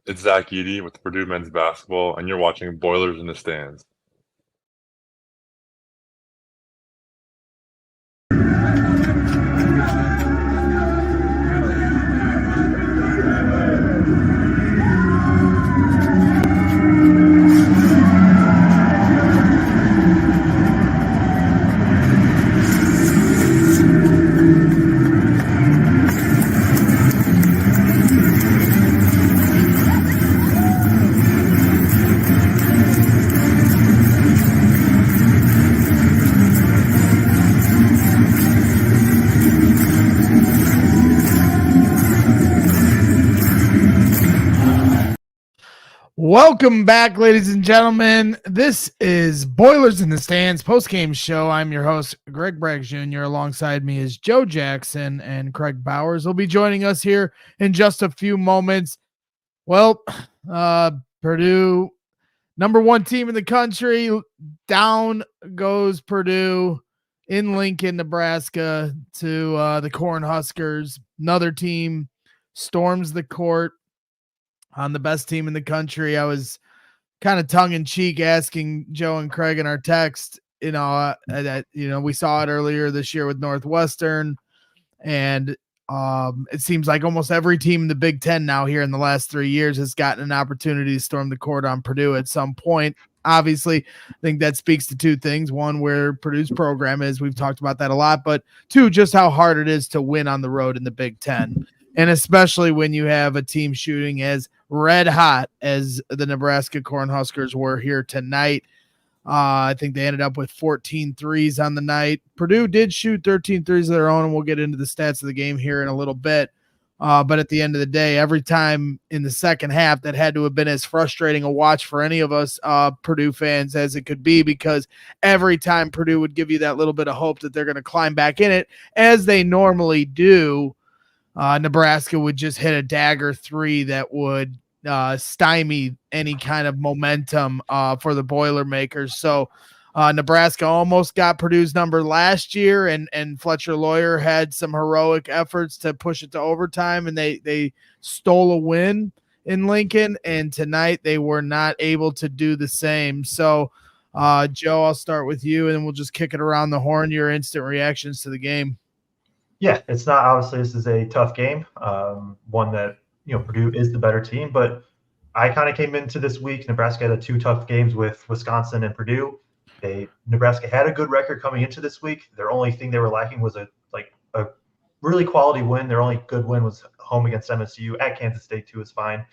It's Zach Eady with Purdue men's basketball, and you're watching Boilers in the Stands. Welcome back, ladies and gentlemen. This is Boilers in the Stands postgame show. I'm your host, Greg Bragg Jr. Alongside me is Joe Jackson and Kraig Bowers will be joining us here in just a few moments. Well, Purdue, number one team in the country, down goes Purdue in Lincoln, Nebraska to the Cornhuskers. Another team storms the court on the best team in the country. I was kind of tongue in cheek asking Joe and Kraig in our text, that, we saw it earlier this year with Northwestern, and it seems like almost every team in the Big Ten now here in the last 3 years has gotten an opportunity to storm the court on Purdue at some point. Obviously, I think that speaks to two things. One, where Purdue's program is. We've talked about that a lot. But two, just how hard it is to win on the road in the Big Ten. And especially when you have a team shooting as red hot as the Nebraska Cornhuskers were here tonight. I think they ended up with 14 threes on the night. Purdue did shoot 13 threes of their own, and we'll get into the stats of the game here in a little bit. But at the end of the day, every time in the second half, that had to have been as frustrating a watch for any of us Purdue fans as it could be, because every time Purdue would give you that little bit of hope that they're going to climb back in it, as they normally do, Nebraska would just hit a dagger three that would stymie any kind of momentum for the Boilermakers. So Nebraska almost got Purdue's number last year, and Fletcher Loyer had some heroic efforts to push it to overtime, and they stole a win in Lincoln, and tonight they were not able to do the same. So Joe, I'll start with you, and then we'll just kick it around the horn, your instant reactions to the game. Yeah, it's not, obviously this is a tough game, one that, Purdue is the better team, but I kind of came into this week, Nebraska had 2 tough games with Wisconsin and Purdue. Nebraska had a good record coming into this week. Their only thing they were lacking was a really quality win. Their only good win was home against MSU. At Kansas State too is fine.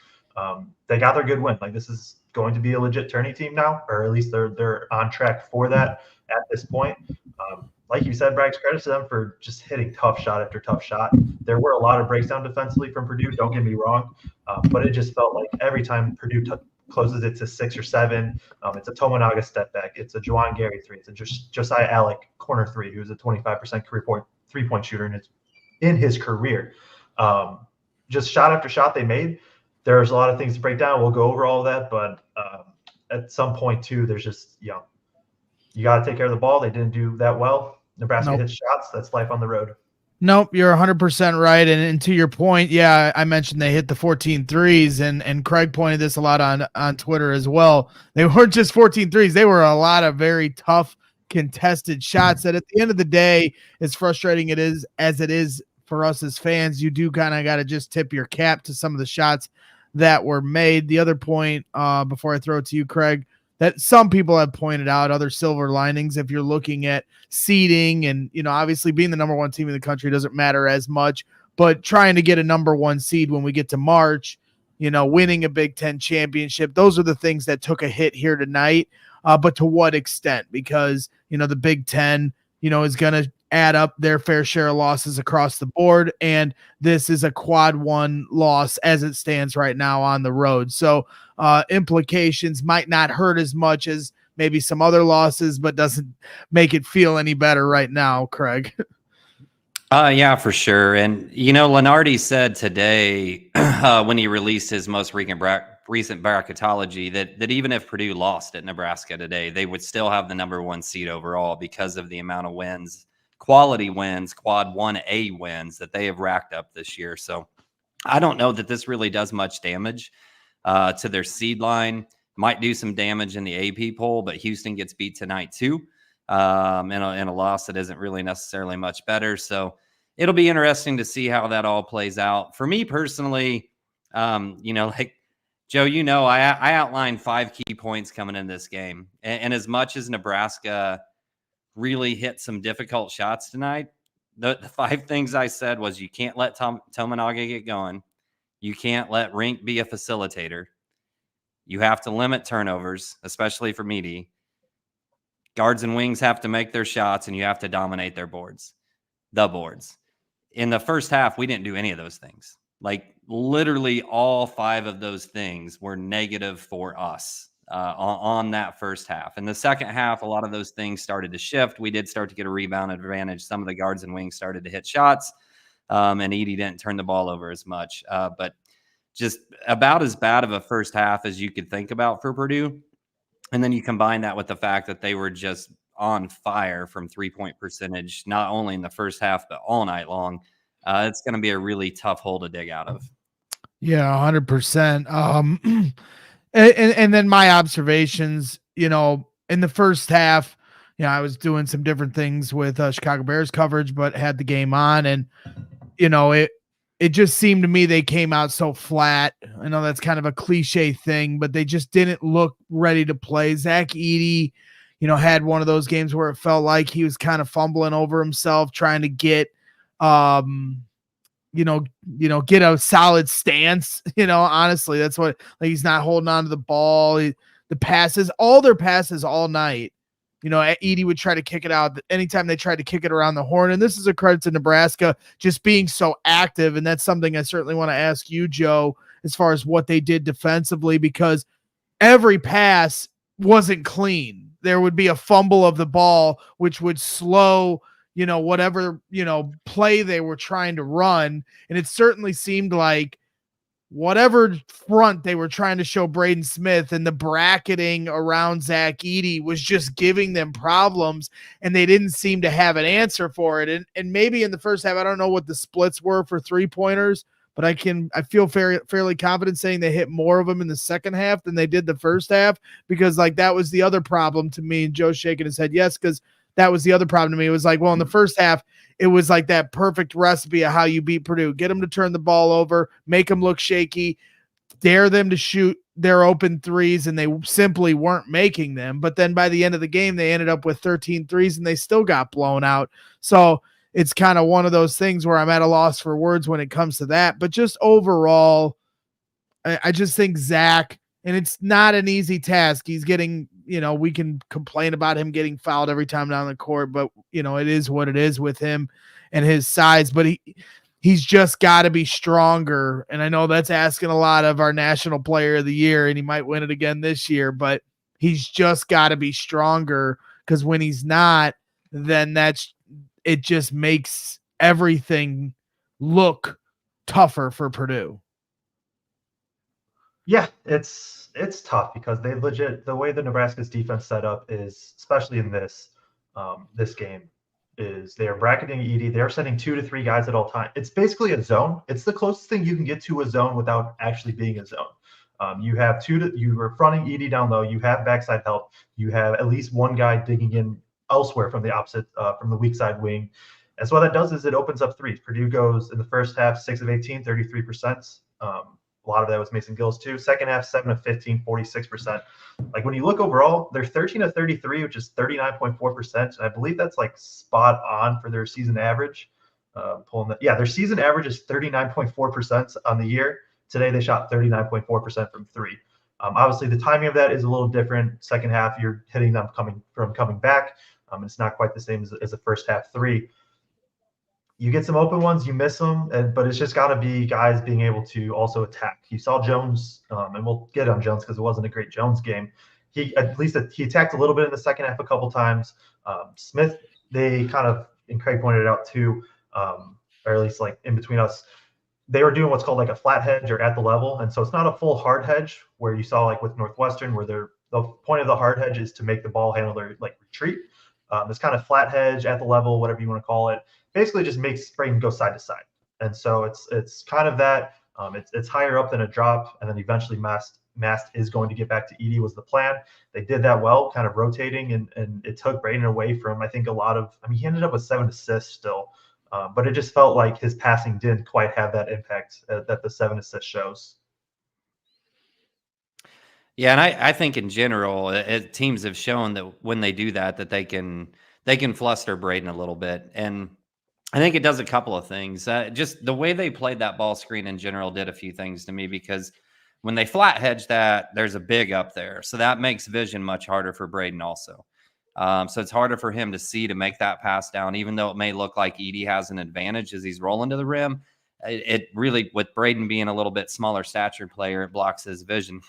They got their good win. This is going to be a legit tourney team now, or at least they're on track for that at this point. Like you said, Bragg's, credit to them for just hitting tough shot after tough shot. There were a lot of breaks down defensively from Purdue, don't get me wrong, but it just felt like every time Purdue closes it to 6 or 7, it's a Tominaga step back, it's a Juwan Gary 3, it's a Josiah Alec corner 3, who's a 25% career three-point shooter in his career. Just shot after shot they made. There's a lot of things to break down. We'll go over all of that, but at some point too, there's just, you got to take care of the ball. They didn't do that well. Nebraska hits shots. That's life on the road. Nope, you're 100% right. And to your point, yeah, I mentioned they hit the 14 threes, and Kraig pointed this a lot on Twitter as well. They weren't just 14 threes. They were a lot of very tough contested shots that at the end of the day, as frustrating it is for us as fans, you do kind of got to just tip your cap to some of the shots that were made. The other point, before I throw it to you, Kraig, that some people have pointed out, other silver linings, if you're looking at seeding and, obviously being the number one team in the country doesn't matter as much, but trying to get a number one seed when we get to March, winning a Big Ten championship, those are the things that took a hit here tonight. But to what extent? Because, the Big Ten, is going to add up their fair share of losses across the board. And this is a quad 1 loss as it stands right now on the road. So implications might not hurt as much as maybe some other losses, but doesn't make it feel any better right now, Kraig. Yeah, for sure. And, Lenardi said today when he released his most recent bracketology that even if Purdue lost at Nebraska today, they would still have the number 1 seed overall because of the amount of wins, quality wins, quad 1A wins that they have racked up this year. So I don't know that this really does much damage to their seed line. Might do some damage in the AP poll, but Houston gets beat tonight too, in a loss that isn't really necessarily much better. So it'll be interesting to see how that all plays out. For me personally, like Joe, I outlined 5 key points coming in this game. And as much as Nebraska really hit some difficult shots tonight, the 5 things I said was you can't let Tominaga get going. You can't let Rink be a facilitator. You have to limit turnovers, especially for Meaty. Guards and wings have to make their shots, and you have to dominate their boards. The boards. In the first half, we didn't do any of those things. Like literally all 5 of those things were negative for us on that first half. In the second half, a lot of those things started to shift. We did start to get a rebound advantage. Some of the guards and wings started to hit shots, and Edey didn't turn the ball over as much. But just about as bad of a first half as you could think about for Purdue. And then you combine that with the fact that they were just on fire from 3-point percentage, not only in the first half, but all night long. It's going to be a really tough hole to dig out of. Yeah, 100%. And then my observations, in the first half, I was doing some different things with Chicago Bears coverage, but had the game on, and it just seemed to me they came out so flat. I know that's kind of a cliche thing, but they just didn't look ready to play. Zach Edey, had one of those games where it felt like he was kind of fumbling over himself, trying to get, get a solid stance. Honestly, that's what, like, he's not holding on to the ball. The passes, all their passes all night. Edey would try to kick it out anytime they tried to kick it around the horn. And this is a credit to Nebraska just being so active. And that's something I certainly want to ask you, Joe, as far as what they did defensively, because every pass wasn't clean. There would be a fumble of the ball, which would slow, whatever, play they were trying to run. And it certainly seemed like whatever front they were trying to show Braden Smith and the bracketing around Zach Edey was just giving them problems, and they didn't seem to have an answer for it. And maybe in the first half, I don't know what the splits were for 3-pointers, but I feel fairly confident saying they hit more of them in the second half than they did the first half, because like that was the other problem to me. And Joe's shaking his head yes, because that was the other problem to me. It was like, well, in the first half, it was like that perfect recipe of how you beat Purdue. Get them to turn the ball over, make them look shaky, dare them to shoot their open threes, and they simply weren't making them. But then by the end of the game, they ended up with 13 threes, and they still got blown out. So it's kind of one of those things where I'm at a loss for words when it comes to that. But just overall, I just think Zach, and it's not an easy task. He's getting, we can complain about him getting fouled every time down the court, but it is what it is with him and his size, but he's just got to be stronger. And I know that's asking a lot of our national player of the year, and he might win it again this year, but he's just got to be stronger, because when he's not, then it just makes everything look tougher for Purdue. Yeah, it's tough because they legit, the way the Nebraska's defense set up is, especially in this game, is they are bracketing Edey. They're sending 2 to 3 guys at all time. It's basically a zone. It's the closest thing you can get to a zone without actually being a zone. You have you are fronting Edey down low. You have backside help. You have at least one guy digging in elsewhere from the opposite, from the weak side wing. And so what that does is it opens up threes. Purdue goes in the first half 6 of 18, 33%. A lot of that was Mason Gills too. Second half, 7 of 15, 46%. Like when you look overall, they're 13 of 33, which is 39.4%. And I believe that's like spot on for their season average. Their season average is 39.4% on the year. Today they shot 39.4% from 3. Obviously, the timing of that is a little different. Second half, you're hitting them coming back. It's not quite the same as the first half 3. You get some open ones, you miss them, but it's just got to be guys being able to also attack. You saw Jones, and we'll get on Jones because it wasn't a great Jones game. He attacked a little bit in the second half a couple times. Smith, they kind of, and Kraig pointed it out too, or at least like in between us, they were doing what's called like a flat hedge or at the level. And so it's not a full hard hedge where you saw like with Northwestern where the point of the hard hedge is to make the ball handler like retreat. This kind of flat hedge at the level, whatever you want to call it, basically just makes Braden go side to side. And so it's kind of that. It's higher up than a drop, and then eventually Mast is going to get back to Edey was the plan. They did that well, kind of rotating, and it took Braden away from, I think, a lot of, I mean, he ended up with 7 assists still, but it just felt like his passing didn't quite have that impact that the 7 assists shows. Yeah, and I think in general, teams have shown that when they do that, that they can fluster Braden a little bit, and I think it does a couple of things. Just the way they played that ball screen in general did a few things to me, because when they flat hedge that, there's a big up there, so that makes vision much harder for Braden also. So it's harder for him to see to make that pass down, even though it may look like Edey has an advantage as he's rolling to the rim. It really, with Braden being a little bit smaller stature player, it blocks his vision.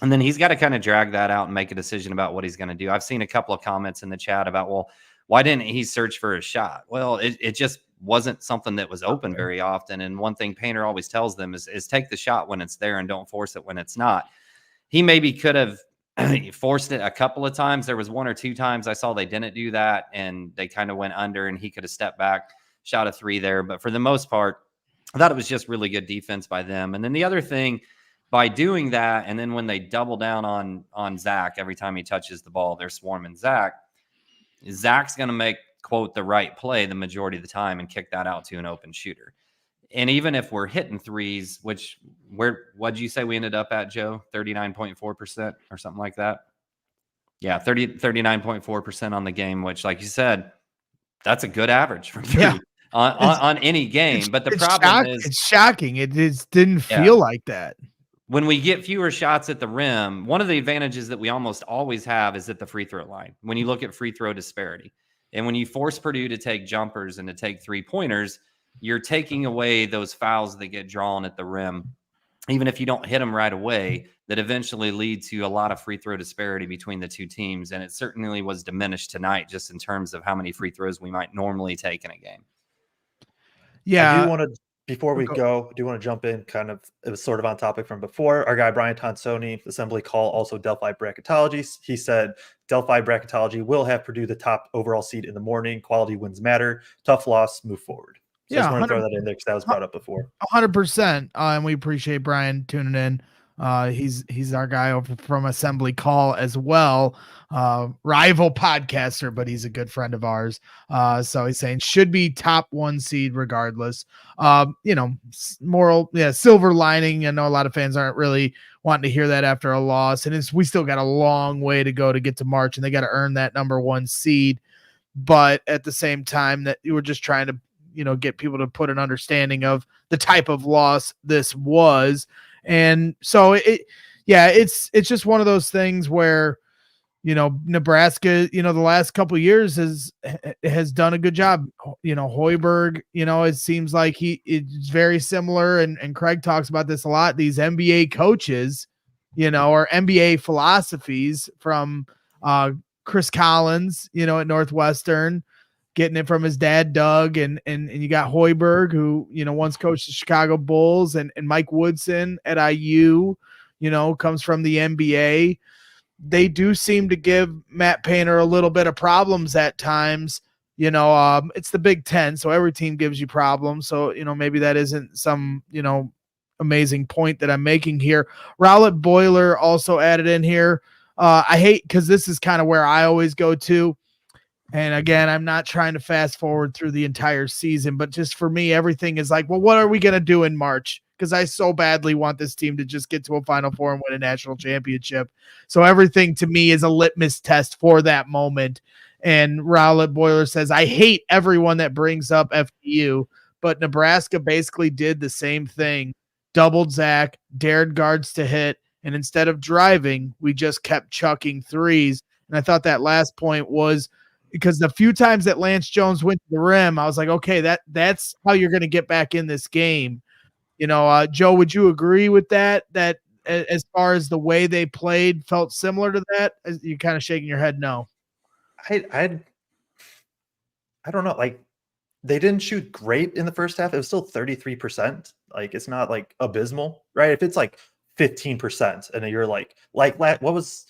And then he's got to kind of drag that out and make a decision about what he's going to do. I've seen a couple of comments in the chat about, well, why didn't he search for a shot? Well, it just wasn't something that was open very often. And one thing Painter always tells them is take the shot when it's there and don't force it when it's not. He maybe could have forced it a couple of times. There was 1 or 2 times I saw they didn't do that, and they kind of went under, and he could have stepped back, shot a 3 there. But for the most part, I thought it was just really good defense by them. And then the other thing, by doing that, and then when they double down on Zach every time he touches the ball, they're swarming Zach. Zach's going to make, quote, the right play the majority of the time and kick that out to an open shooter. And even if we're hitting threes, which what'd you say we ended up at, Joe? 39.4% or something like that? Yeah, 39.4% on the game, which, like you said, that's a good average from three on any game. But the problem is, it's shocking. It didn't feel like that. When we get fewer shots at the rim, one of the advantages that we almost always have is at the free throw line. When you look at free throw disparity, and when you force Purdue to take jumpers and to take 3-pointers, you're taking away those fouls that get drawn at the rim, even if you don't hit them right away, that eventually lead to a lot of free throw disparity between the two teams. And it certainly was diminished tonight, just in terms of how many free throws we might normally take in a game. Yeah. I do want to, before we go, I do want to jump in kind of, it was sort of on topic from before. Our guy, Brian Tonsoni, Assembly Call, also Delphi Bracketology. He said, Delphi Bracketology will have Purdue the top overall seed in the morning. Quality wins matter. Tough loss, move forward. So I just want to throw that in there because that was brought up before. 100%. And we appreciate Brian tuning in. He's our guy over from Assembly Call as well. Rival podcaster, but he's a good friend of ours. So he's saying should be top 1 seed regardless. Silver lining. I know a lot of fans aren't really wanting to hear that after a loss, and we still got a long way to go to get to March, and they got to earn that number 1 seed. But at the same time, that you were just trying to, get people to put an understanding of the type of loss this was. And so it's just one of those things where, Nebraska, the last couple of years has done a good job. Hoiberg, it seems like it's very similar. And Kraig talks about this a lot. These NBA coaches, or NBA philosophies from Chris Collins, at Northwestern, getting it from his dad, Doug, and you got Hoiberg, who, once coached the Chicago Bulls, and Mike Woodson at IU, comes from the NBA. They do seem to give Matt Painter a little bit of problems at times. It's the Big Ten, so every team gives you problems. So, maybe that isn't some, amazing point that I'm making here. Rowlett Boiler also added in here. I hate, because this is kind of where I always go to. And again, I'm not trying to fast forward through the entire season, but just for me, everything is like, well, what are we going to do in March? Because I so badly want this team to just get to a Final Four and win a national championship. So everything to me is a litmus test for that moment. And Rowlett Boiler says, I hate everyone that brings up FDU, but Nebraska basically did the same thing. Doubled Zach, dared guards to hit, and instead of driving, we just kept chucking threes. And I thought that last point was, because the few times that Lance Jones went to the rim, I was like, okay, that's how you're going to get back in this game. Joe, would you agree with that? That as far as the way they played felt similar to that? As you're kind of shaking your head, no. I don't know. Like, they didn't shoot great in the first half. It was still 33%. Like, it's not like abysmal, right? If it's like 15%, and then you're like what was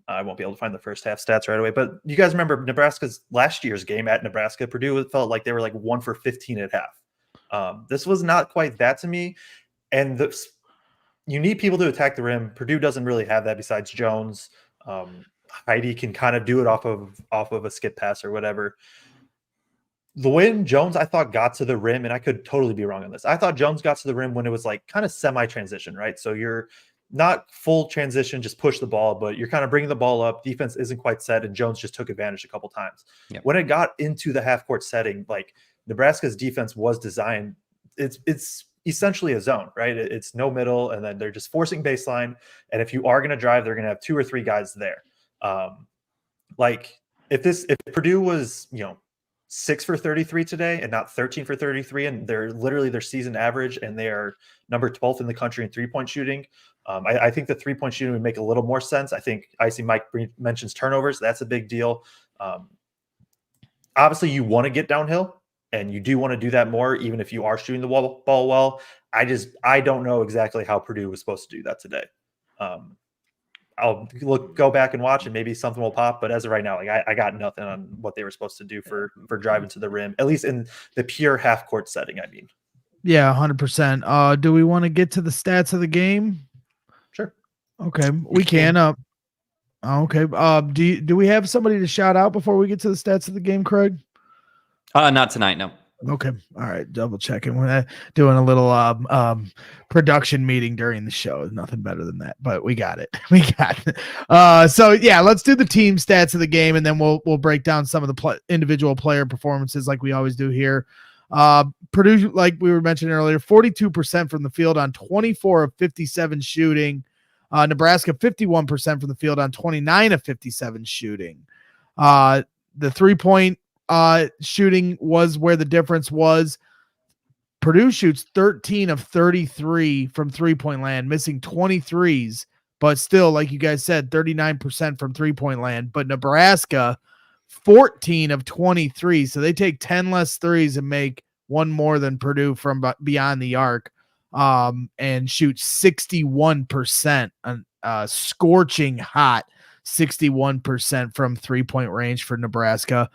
I won't be able to find the first half stats right away, but you guys remember Nebraska's last year's game at Nebraska? Purdue, it felt like they were like 1 for 15 at half. This was not quite that to me. and you need people to attack the rim. Purdue doesn't really have that besides Jones. Heidi can kind of do it off of a skip pass or whatever. When Jones, I thought, got to the rim, and I could totally be wrong on this. I thought Jones got to the rim when it was like kind of semi-transition, right? So you're not full transition, just push the ball, but you're kind of bringing the ball up. Defense isn't quite set, and Jones just took advantage a couple times. Yep. When it got into the half-court setting, like Nebraska's defense was designed, it's essentially a zone, right? It's no middle, and then they're just forcing baseline. And if you are going to drive, they're going to have 2 or 3 guys there. Like if Purdue was, 6 for 33 today and not 13 for 33, and they're literally their season average, and they are number 12th in the country in 3-point shooting. I think the 3-point shooting would make a little more sense. I think Icy Mike mentions turnovers. That's a big deal. Obviously, you want to get downhill, and you do want to do that more, even if you are shooting the ball well. I don't know exactly how Purdue was supposed to do that today. I'll go back and watch, and maybe something will pop. But as of right now, like I got nothing on what they were supposed to do for driving to the rim, at least in the pure half court setting. I mean, yeah, 100%. Do we want to get to the stats of the game? Sure. Okay, we can. Okay. Do we have somebody to shout out before we get to the stats of the game, Kraig? Not tonight, no. Okay. All right. Double checking. We're doing a little production meeting during the show. Nothing better than that, but we got it. We got it. So yeah, let's do the team stats of the game, and then we'll break down some of the individual player performances like we always do here. Purdue, like we were mentioning earlier, 42% from the field on 24 of 57 shooting. Nebraska 51% from the field on 29 of 57 shooting. The 3-point shooting was where the difference was. Purdue shoots 13 of 33 from 3-point land, missing 23s, but still, like you guys said, 39% from 3-point land. But Nebraska, 14 of 23. So they take 10 less threes and make one more than Purdue from beyond the arc, and shoot 61%, scorching hot 61% from 3-point range for Nebraska.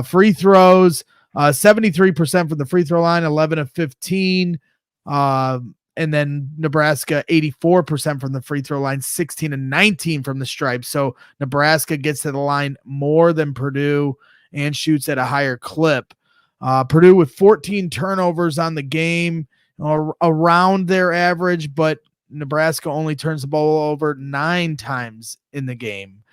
Free throws, 73% from the free throw line, 11 of 15. And then Nebraska 84% from the free throw line, 16 and 19 from the stripe. So Nebraska gets to the line more than Purdue and shoots at a higher clip. Purdue with 14 turnovers on the game, around their average, but Nebraska only turns the ball over 9 times in the game.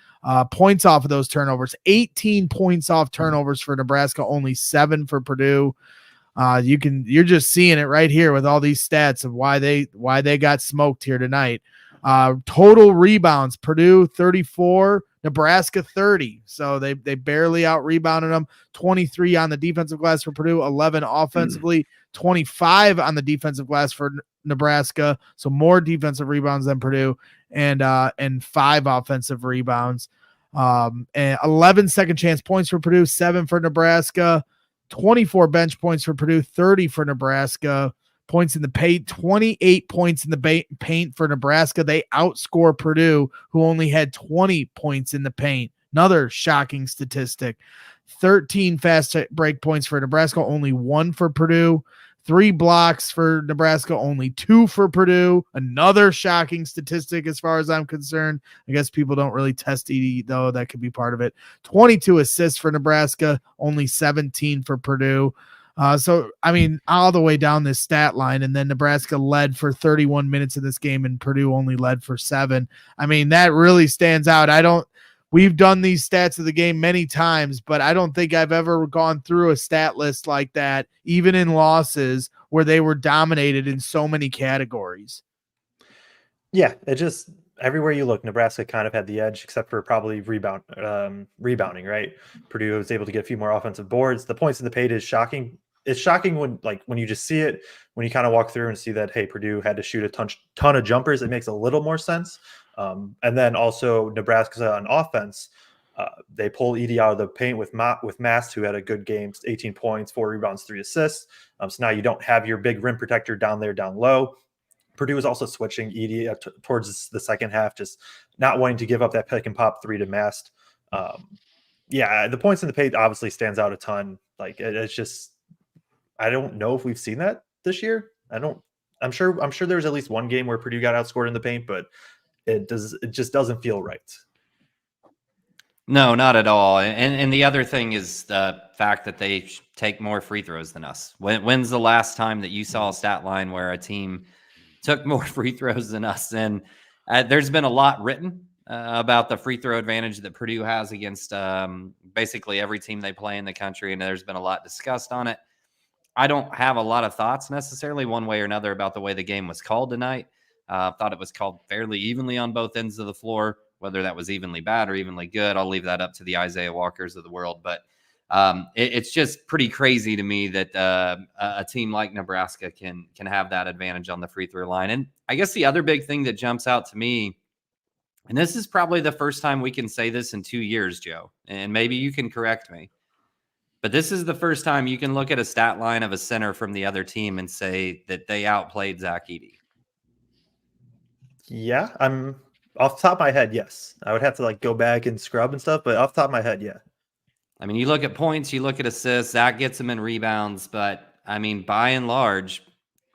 Points off of those turnovers, 18 points off turnovers for Nebraska, only 7 for Purdue. You're just seeing it right here with all these stats of why they got smoked here tonight. Total rebounds, Purdue 34, Nebraska 30. So they barely out rebounded them. 23 on the defensive glass for Purdue, 11 offensively, 25 on the defensive glass for Nebraska. So more defensive rebounds than Purdue, and 5 offensive rebounds. And 11 second chance points for Purdue, 7 for Nebraska, 24 bench points for Purdue, 30 for Nebraska. Points in the paint, 28 points in the paint for Nebraska. They outscore Purdue, who only had 20 points in the paint. Another shocking statistic. 13 fast break points for Nebraska, only 1 for Purdue. 3 blocks for Nebraska, only 2 for Purdue. Another shocking statistic as far as I'm concerned. I guess people don't really test Edie, though. That could be part of it. 22 assists for Nebraska, only 17 for Purdue. So, I mean, all the way down this stat line, and then Nebraska led for 31 minutes in this game, and Purdue only led for 7. I mean, that really stands out. We've done these stats of the game many times, but I don't think I've ever gone through a stat list like that, even in losses where they were dominated in so many categories. Yeah, it just everywhere you look, Nebraska kind of had the edge, except for probably rebounding, right? Purdue was able to get a few more offensive boards. The points in the paint is shocking. It's shocking when you just see it, when you kind of walk through and see that, hey, Purdue had to shoot a ton of jumpers. It makes a little more sense. And then also Nebraska on offense, they pull Edie out of the paint with Mast, who had a good game, 18 points, 4 rebounds, 3 assists. So now you don't have your big rim protector down there, down low. Purdue is also switching Edie towards the second half, just not wanting to give up that pick and pop 3 to Mast. Yeah, the points in the paint obviously stands out a ton. Like it's just, I don't know if we've seen that this year. I don't I'm sure there was at least one game where Purdue got outscored in the paint, but it just doesn't feel right. No, not at all. And the other thing is the fact that they take more free throws than us. When's the last time that you saw a stat line where a team took more free throws than us? And there's been a lot written about the free throw advantage that Purdue has against basically every team they play in the country, and there's been a lot discussed on it. I don't have a lot of thoughts necessarily one way or another about the way the game was called tonight. Thought it was called fairly evenly on both ends of the floor. Whether that was evenly bad or evenly good, I'll leave that up to the Isaiah Walkers of the world. But it's just pretty crazy to me that a team like Nebraska can have that advantage on the free throw line. And I guess the other big thing that jumps out to me, and this is probably the first time we can say this in 2 years, Joe, and maybe you can correct me, but this is the first time you can look at a stat line of a center from the other team and say that they outplayed Zach Edey. Yeah, I'm off the top of my head. Yes, I would have to go back and scrub and stuff, but off the top of my head, yeah. I mean, you look at points, you look at assists, Zach gets them in rebounds, but I mean, by and large,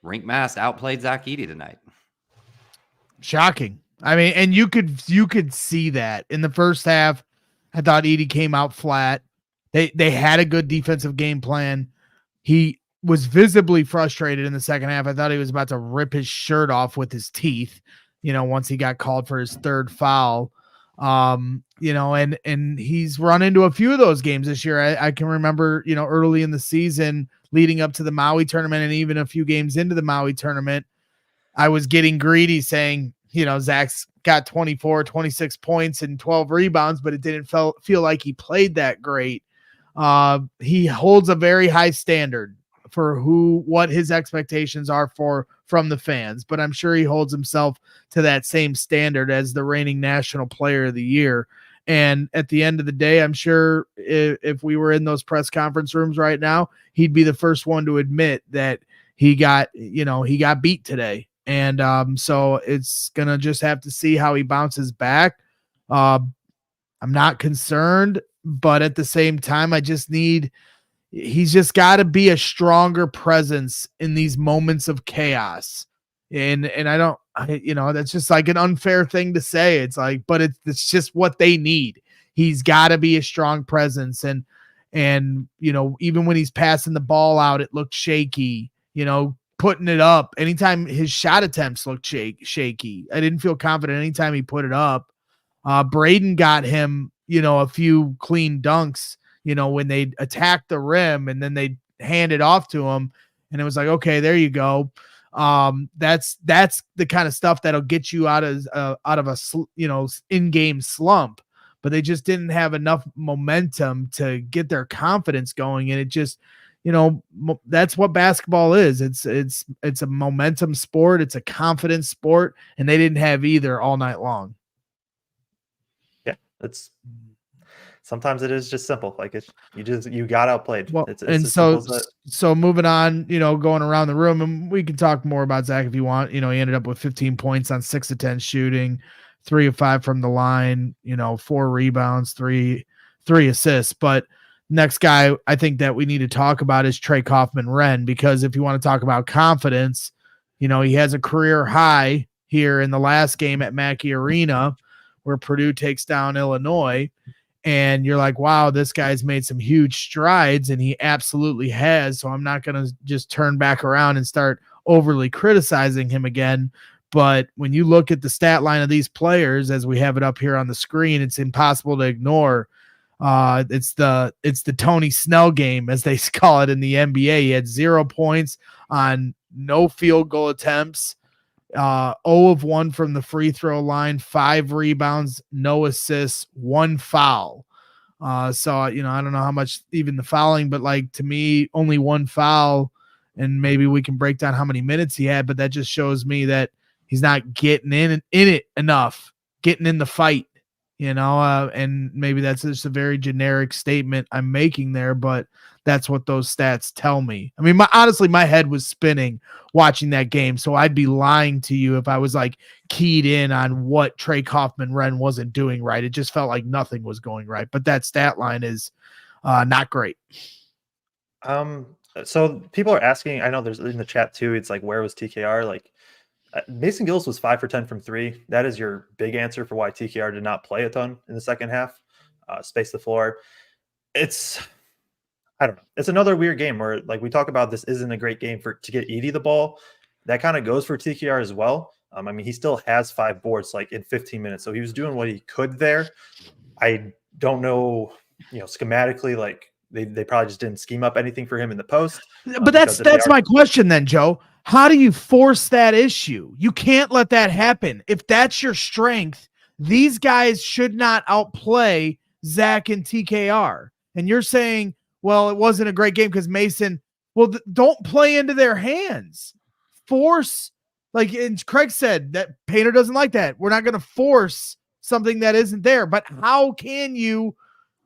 Rink Mast outplayed Zach Edey tonight. Shocking. I mean, and you could see that in the first half. I thought Edey came out flat. They had a good defensive game plan. He was visibly frustrated in the second half. I thought he was about to rip his shirt off with his teeth, once he got called for his third foul. And he's run into a few of those games this year. I can remember, early in the season leading up to the Maui tournament and even a few games into the Maui tournament, I was getting greedy saying, Zach's got 24, 26 points and 12 rebounds, but it didn't feel like he played that great. He holds a very high standard for what his expectations are from the fans, but I'm sure he holds himself to that same standard as the reigning national player of the year. And at the end of the day, I'm sure if we were in those press conference rooms right now, he'd be the first one to admit that he got beat today. And so it's going to just have to see how he bounces back. I'm not concerned, but at the same time, he's just got to be a stronger presence in these moments of chaos. And that's just like an unfair thing to say. It's like, but it's just what they need. He's got to be a strong presence. And even when he's passing the ball out, it looked shaky, putting it up. Anytime his shot attempts looked shaky. I didn't feel confident anytime he put it up. Braden got him, a few clean dunks, when they attacked the rim and then they hand it off to him. And it was like, okay, there you go. That's the kind of stuff that'll get you out of a in-game slump, but they just didn't have enough momentum to get their confidence going. And it just, that's what basketball is. It's a momentum sport. It's a confidence sport. And they didn't have either all night long. Yeah. Sometimes it is just simple. You got outplayed. Well, it's so moving on, going around the room, and we can talk more about Zach if you want. He ended up with 15 points on 6 of 10 shooting, 3 of 5 from the line, 4 rebounds, 3 assists. But next guy I think that we need to talk about is Kaufman-Renn, because if you want to talk about confidence, he has a career high here in the last game at Mackey Arena where Purdue takes down Illinois. And you're like, wow, this guy's made some huge strides, and he absolutely has. So I'm not going to just turn back around and start overly criticizing him again. But when you look at the stat line of these players, as we have it up here on the screen, it's impossible to ignore. It's the Tony Snell game, as they call it in the NBA. He had 0 points on no field goal attempts, 0 of 1 from the free throw line, 5 rebounds, no assists, 1 foul. So I don't know how much even the fouling, but to me, only 1 foul, and maybe we can break down how many minutes he had, but that just shows me that he's not getting in it enough, getting in the fight, and maybe that's just a very generic statement I'm making there, but that's what those stats tell me. I mean, honestly, my head was spinning watching that game, so I'd be lying to you if I was keyed in on what Kaufman-Renn wasn't doing right. It just felt like nothing was going right, but that stat line is not great. I So people are asking, I know there's in the chat too, it's like, where was TKR? Like, Mason Gillis was 5 for 10 from 3. That is your big answer for why TKR did not play a ton in the second half. Space the floor. I don't know. It's another weird game where, like, we talk about, this isn't a great game to get Edey the ball. That kind of goes for TKR as well. I mean, he still has 5 boards like in 15 minutes, so he was doing what he could there. I don't know, schematically, like they probably just didn't scheme up anything for him in the post. But that's my question then, Joe. How do you force that issue? You can't let that happen. If that's your strength, these guys should not outplay Zach and TKR. And you're saying, well, it wasn't a great game because Mason, well, don't play into their hands. Force, like and Kraig said, that Painter doesn't like that. We're not going to force something that isn't there. But how can you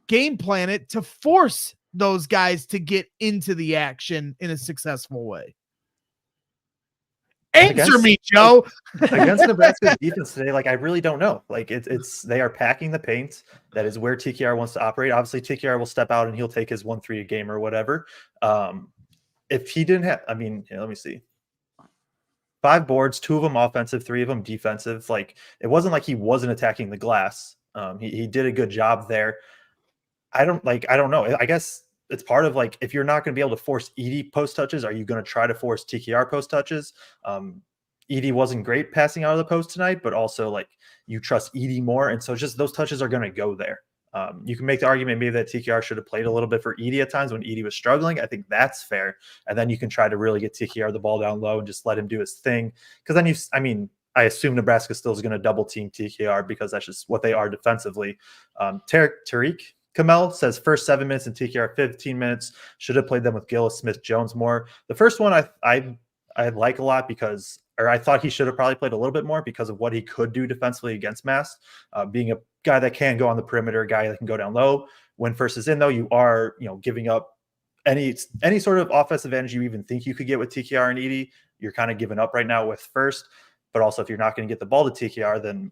game plan it to force those guys to get into the action in a successful way? Answer me, Joe. Against Nebraska's defense today, like, I really don't know. Like, it's they are packing the paint. That is where TKR wants to operate. Obviously, TKR will step out and he'll take his 1-3 a game or whatever. If he didn't have, I mean, let me see. 5 boards, 2 of them offensive, 3 of them defensive. Like, it wasn't like he wasn't attacking the glass. He did a good job there. I don't know. I guess it's part of, like, if you're not going to be able to force Edey post touches, are you going to try to force TKR post touches? Edey wasn't great passing out of the post tonight, but also, like, you trust Edey more. And so just those touches are going to go there. You can make the argument maybe that TKR should have played a little bit for Edey at times when Edey was struggling. I think that's fair. And then you can try to really get TKR the ball down low and just let him do his thing. Because then I assume Nebraska still is going to double team TKR because that's just what they are defensively. Tariq Kamel says first 7 minutes and TKR 15 minutes. Should have played them with Gillis, Smith, Jones more. The first one I like a lot because, or I thought he should have probably played a little bit more because of what he could do defensively against Mass. Being a guy that can go on the perimeter, a guy that can go down low. When first is in, though, you are giving up any sort of offensive advantage you even think you could get with TKR and Edey. You're kind of giving up right now with first. But also, if you're not going to get the ball to TKR, then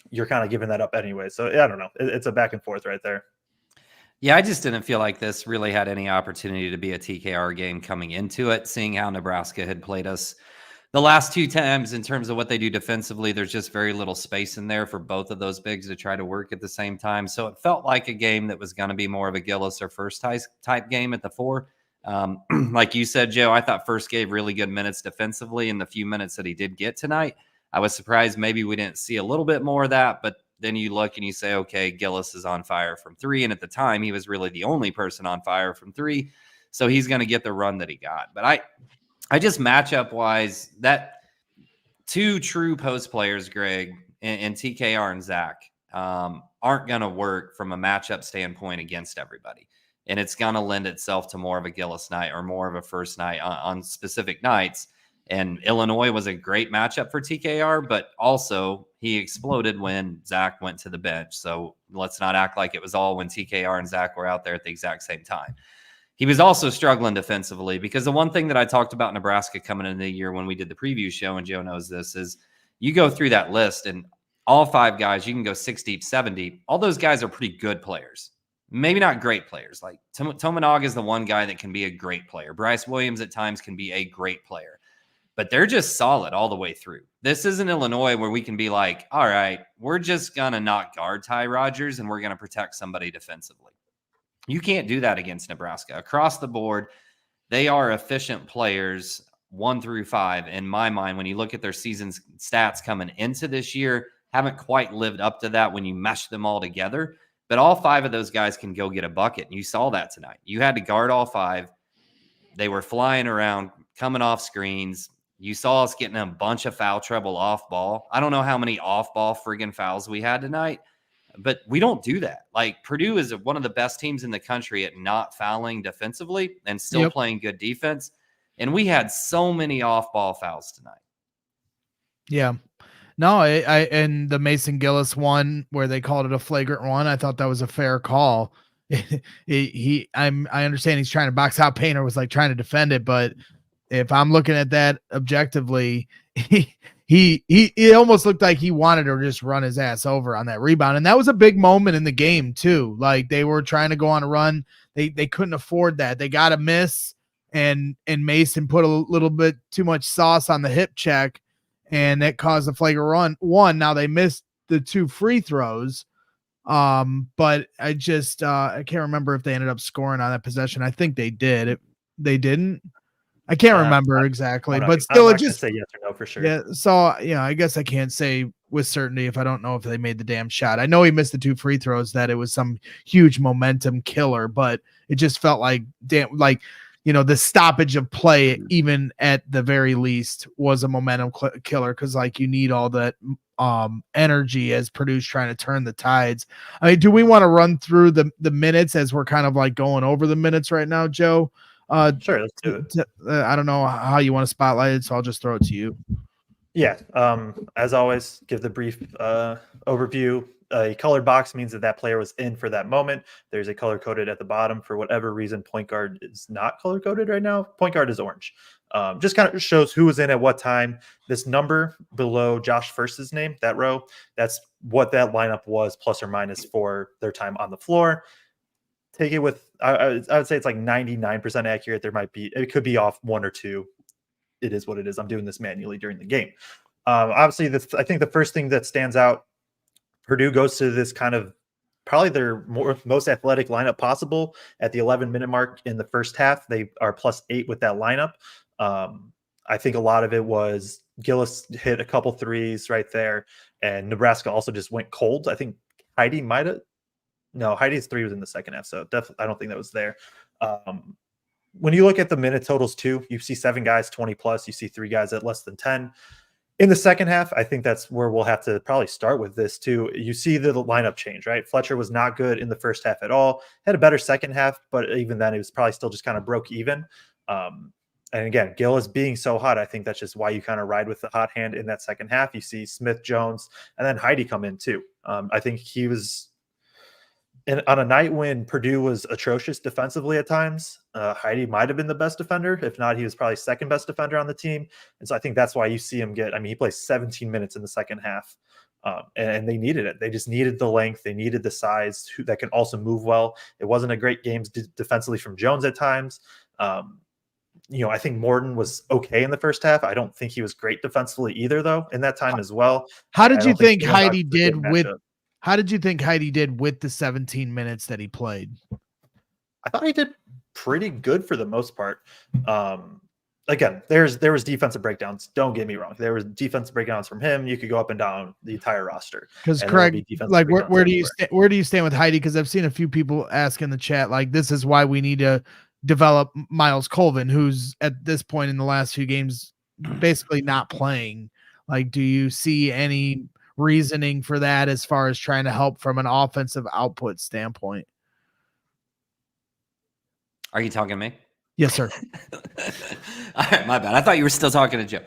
you're kind of giving that up anyway. So I don't know. It's a back and forth right there. Yeah, I just didn't feel like this really had any opportunity to be a TKR game coming into it, seeing how Nebraska had played us the last 2 times in terms of what they do defensively. There's just very little space in there for both of those bigs to try to work at the same time. So it felt like a game that was going to be more of a Gillis or first type game at the 4. Like you said, Joe, I thought first gave really good minutes defensively in the few minutes that he did get tonight. I was surprised maybe we didn't see a little bit more of that, but then you look and you say, okay, Gillis is on fire from 3. And at the time, he was really the only person on fire from 3. So he's going to get the run that he got. But I just matchup wise, that 2 true post players, Greg, and TKR and Zach, aren't going to work from a matchup standpoint against everybody. And it's going to lend itself to more of a Gillis night or more of a first night on specific nights. And Illinois was a great matchup for TKR, but also he exploded when Zach went to the bench. So let's not act like it was all when TKR and Zach were out there at the exact same time. He was also struggling defensively because the one thing that I talked about Nebraska coming into the year when we did the preview show, and Joe knows this, is you go through that list and all 5 guys, you can go 6 deep, 7 deep. All those guys are pretty good players. Maybe not great players. Like Tomanog is the one guy that can be a great player. Bryce Williams at times can be a great player. But they're just solid all the way through. This isn't Illinois where we can be like, all right, we're just going to not guard Ty Rodgers and we're going to protect somebody defensively. You can't do that against Nebraska. Across the board, they are efficient players 1 through 5. In my mind, when you look at their season's stats coming into this year, haven't quite lived up to that when you mesh them all together. But all 5 of those guys can go get a bucket. And you saw that tonight. You had to guard all 5. They were flying around, coming off screens. You saw us getting a bunch of foul trouble off ball. I don't know how many off ball friggin' fouls we had tonight, but we don't do that. Like, Purdue is one of the best teams in the country at not fouling defensively and still playing good defense. And we had so many off ball fouls tonight. Yeah. No, I and the Mason Gillis one where they called it a flagrant one, I thought that was a fair call. I understand he's trying to box out Painter, was like trying to defend it, but if I'm looking at that objectively, he almost looked like he wanted to just run his ass over on that rebound. And that was a big moment in the game too. Like, they were trying to go on a run. They couldn't afford that. They got a miss and Mason put a little bit too much sauce on the hip check, and that caused a flagrant one. Now they missed the 2 free throws, but I can't remember if they ended up scoring on that possession. I think they did. They didn't. I can't remember exactly, but still, I'm it just say yes or no for sure. yeah. So I guess I can't say with certainty if I don't know if they made the damn shot. I know he missed the 2 free throws, that it was some huge momentum killer, but it just felt like the stoppage of play, even at the very least, was a momentum killer, because you need all that energy as Purdue's trying to turn the tides. I mean, do we want to run through the minutes as we're kind of going over the minutes right now, Joe? Sure, let's do it. I don't know how you want to spotlight it, so I'll just throw it to you. Yeah. As always, give the brief overview. A colored box means that player was in for that moment. There's a color coded at the bottom. For whatever reason, point guard is not color coded right now. Point guard is orange. Just kind of shows who was in at what time. This number below Josh First's name, that row, that's what that lineup was, plus or minus, for their time on the floor. Take it with, I would say it's 99% accurate. It could be off 1 or 2. It is what it is. I'm doing this manually during the game. Obviously, I think the first thing that stands out, Purdue goes to this kind of probably their most athletic lineup possible at the 11-minute mark in the first half. They are +8 with that lineup. I think a lot of it was Gillis hit a couple threes right there, and Nebraska also just went cold. I think Heidi's 3 was in the second half, so definitely I don't think that was there. When you look at the minute totals too, you see 7 guys 20 plus, you see 3 guys at less than 10. In the second half, I think that's where we'll have to probably start with this too. You see the lineup change, right? Fletcher was not good in the first half at all. Had a better second half, but even then it was probably still just kind of broke even. And again, Gillis being so hot, I think that's just why you kind of ride with the hot hand in that second half. You see Smith, Jones, and then Heidi come in too. I think he was on a night when Purdue was atrocious defensively at times. Heidi might have been the best defender. If not, he was probably second best defender on the team. And so I think that's why you see him he plays 17 minutes in the second half. And they needed it. They just needed the length. They needed the size that can also move well. It wasn't a great game defensively from Jones at times. I think Morton was okay in the first half. I don't think he was great defensively either, though, in that time as well. How did you think Heidi did with the 17 minutes that he played? I thought he did pretty good for the most part. Again, there was defensive breakdowns. Don't get me wrong. There was defensive breakdowns from him. You could go up and down the entire roster. Because Kraig, where do you stand with Heidi? Because I've seen a few people ask in the chat, this is why we need to develop Miles Colvin, who's at this point in the last few games basically not playing. Do you see any reasoning for that as far as trying to help from an offensive output standpoint? Are you talking to me? Yes, sir. All right, my bad. I thought you were still talking to Joe.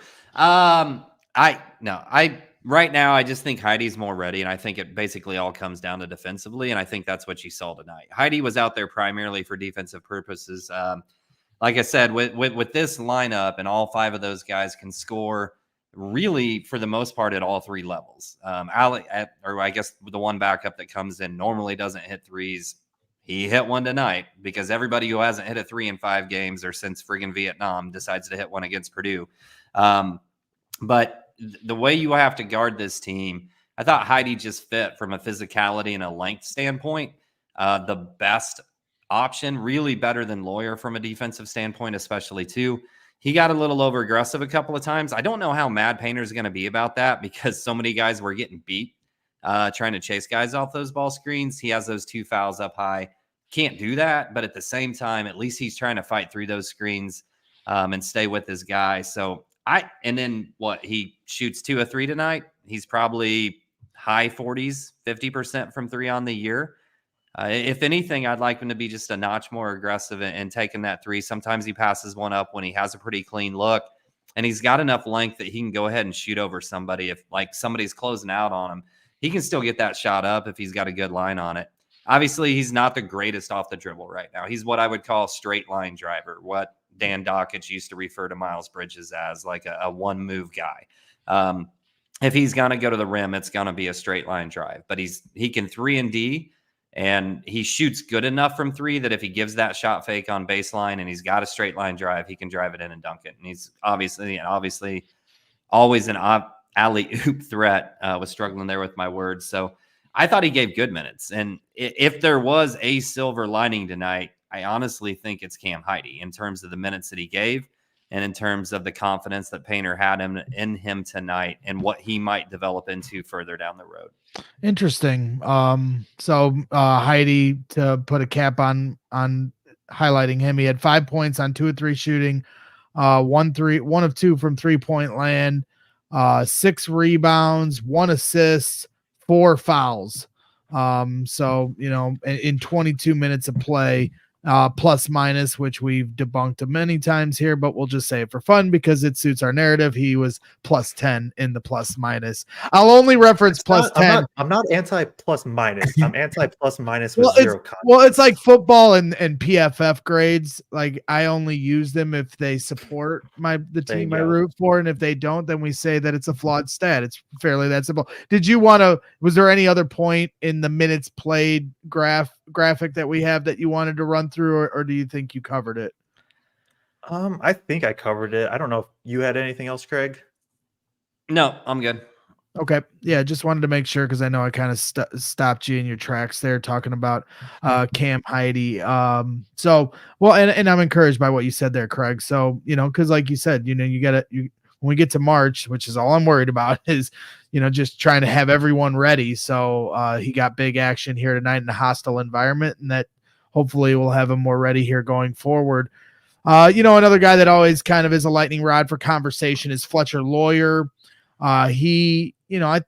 Right now I just think Heidi's more ready, and I think it basically all comes down to defensively, and I think that's what you saw tonight. Heidi was out there primarily for defensive purposes. Like I said, with this lineup, and all 5 of those guys can score really for the most part at all 3 levels. I guess the one backup that comes in normally doesn't hit threes. He hit one tonight, because everybody who hasn't hit a 3 in 5 games or since friggin' Vietnam decides to hit one against Purdue. But the way you have to guard this team, I thought Heidi just fit from a physicality and a length standpoint. The best option, really better than Loyer from a defensive standpoint, especially too. He got a little over aggressive a couple of times. I don't know how mad Painter's going to be about that, because so many guys were getting beat trying to chase guys off those ball screens. He has those 2 fouls up high. Can't do that, but at the same time, at least he's trying to fight through those screens and stay with his guy. So he shoots 2 of 3 tonight. He's probably high 40s, 50% from 3 on the year. If anything, I'd like him to be just a notch more aggressive and taking that 3. Sometimes he passes one up when he has a pretty clean look, and he's got enough length that he can go ahead and shoot over somebody. If somebody's closing out on him, he can still get that shot up if he's got a good line on it. Obviously, he's not the greatest off the dribble right now. He's what I would call a straight line driver, what Dan Dockich used to refer to Miles Bridges as, a one move guy. If he's going to go to the rim, it's going to be a straight line drive, but he can 3 and D. And he shoots good enough from three that if he gives that shot fake on baseline and he's got a straight line drive, he can drive it in and dunk it. And he's obviously always an alley-oop threat. Was struggling there with my words. So I thought he gave good minutes. And if there was a silver lining tonight, I honestly think it's Cam Heide in terms of the minutes that he gave and in terms of the confidence that Painter had in him tonight and what he might develop into further down the road. Interesting. So Heide, to put a cap on highlighting him, he had 5 points on 2 of 3 shooting, 1 of 2 from 3-point land, 6 rebounds, 1 assist, 4 fouls. So, in 22 minutes of play, plus minus, which we've debunked many times here, but we'll just say it for fun because it suits our narrative. He was plus 10 in the plus minus. I'll only reference plus 10. I'm not anti plus minus. I'm anti plus minus with zero context. Well, it's like football and PFF grades. Like I only use them if they support the team I root for, and if they don't, then we say that it's a flawed stat. It's fairly that simple. Was there any other point in the minutes played graphic that we have that you wanted to run through, or do you think you covered it? I think I covered it. I don't know if you had anything else, Kraig. No, I'm good. Okay. Yeah, just wanted to make sure because I know I kind of stopped you in your tracks there talking about Cam Heide. And I'm encouraged by what you said there, Kraig. So, because like you said, when we get to March, which is all I'm worried about, is just trying to have everyone ready. So he got big action here tonight in a hostile environment, and that hopefully we'll have him more ready here going forward. Another guy that always kind of is a lightning rod for conversation is Fletcher Loyer. I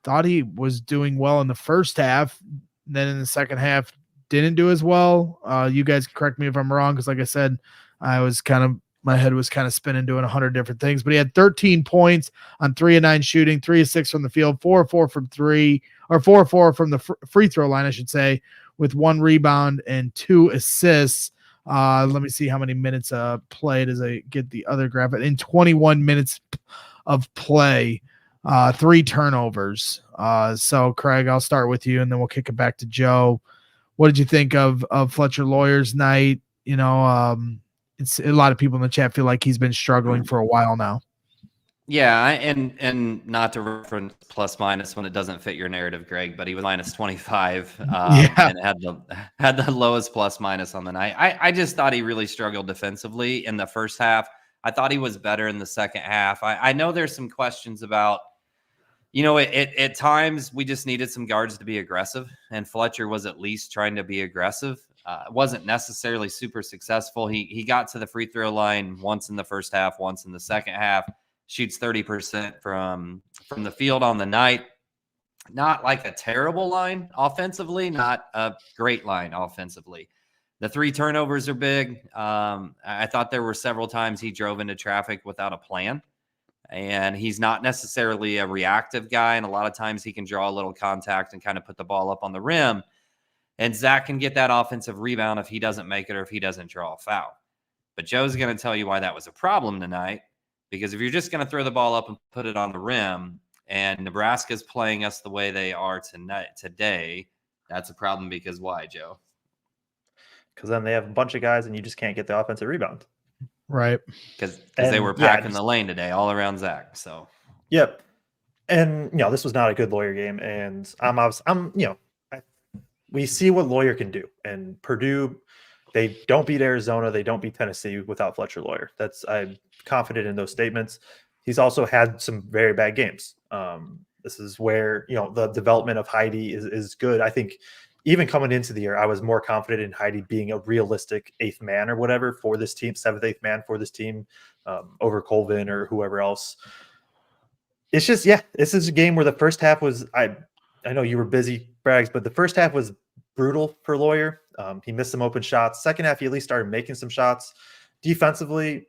thought he was doing well in the first half. Then in the second half, didn't do as well. You guys correct me if I'm wrong, because like I said, my head was kind of spinning doing 100 different things. But he had 13 points on 3 of 9 shooting, 3 of 6 from the field, 4 of 4 from 3, or 4 of 4 from the free throw line, I should say, with 1 rebound and 2 assists. Let me see how many minutes played as I get the other graphic. In 21 minutes of play, 3 turnovers. So Kraig, I'll start with you and then we'll kick it back to Joe. What did you think of Fletcher Loyer's night? It's a lot of people in the chat feel like he's been struggling for a while now. Yeah, and not to reference plus minus when it doesn't fit your narrative, Greg, but he was minus 25 and had the lowest plus minus on the night. I just thought he really struggled defensively in the first half. I thought he was better in the second half. I know there's some questions about, at times we just needed some guards to be aggressive, and Fletcher was at least trying to be aggressive. Wasn't necessarily super successful. He got to the free throw line once in the first half, once in the second half. Shoots 30% from the field on the night. Not like a terrible line offensively, not a great line offensively. The 3 turnovers are big. I thought there were several times he drove into traffic without a plan. And he's not necessarily a reactive guy. And a lot of times he can draw a little contact and kind of put the ball up on the rim. And Zach can get that offensive rebound if he doesn't make it or if he doesn't draw a foul. But Joe's going to tell you why that was a problem tonight. Because if you're just going to throw the ball up and put it on the rim, and Nebraska's playing us the way they are today, that's a problem. Because why, Joe? Because then they have a bunch of guys and you just can't get the offensive rebound. Right. Because they were packing the lane today all around Zach. So, yep. And, this was not a good Loyer game. And we see what Loyer can do. And Purdue, they don't beat Arizona. They don't beat Tennessee without Fletcher Loyer. I'm confident in those statements. He's also had some very bad games. This is where, the development of Heide is good. I think even coming into the year, I was more confident in Heide being a realistic 8th man or whatever for this team, 7th, 8th man for this team over Colvin or whoever else. It's just, this is a game where the first half was, I know you were busy, Braggs, but the first half was brutal for Loyer. He missed some open shots. Second half, he at least started making some shots. Defensively,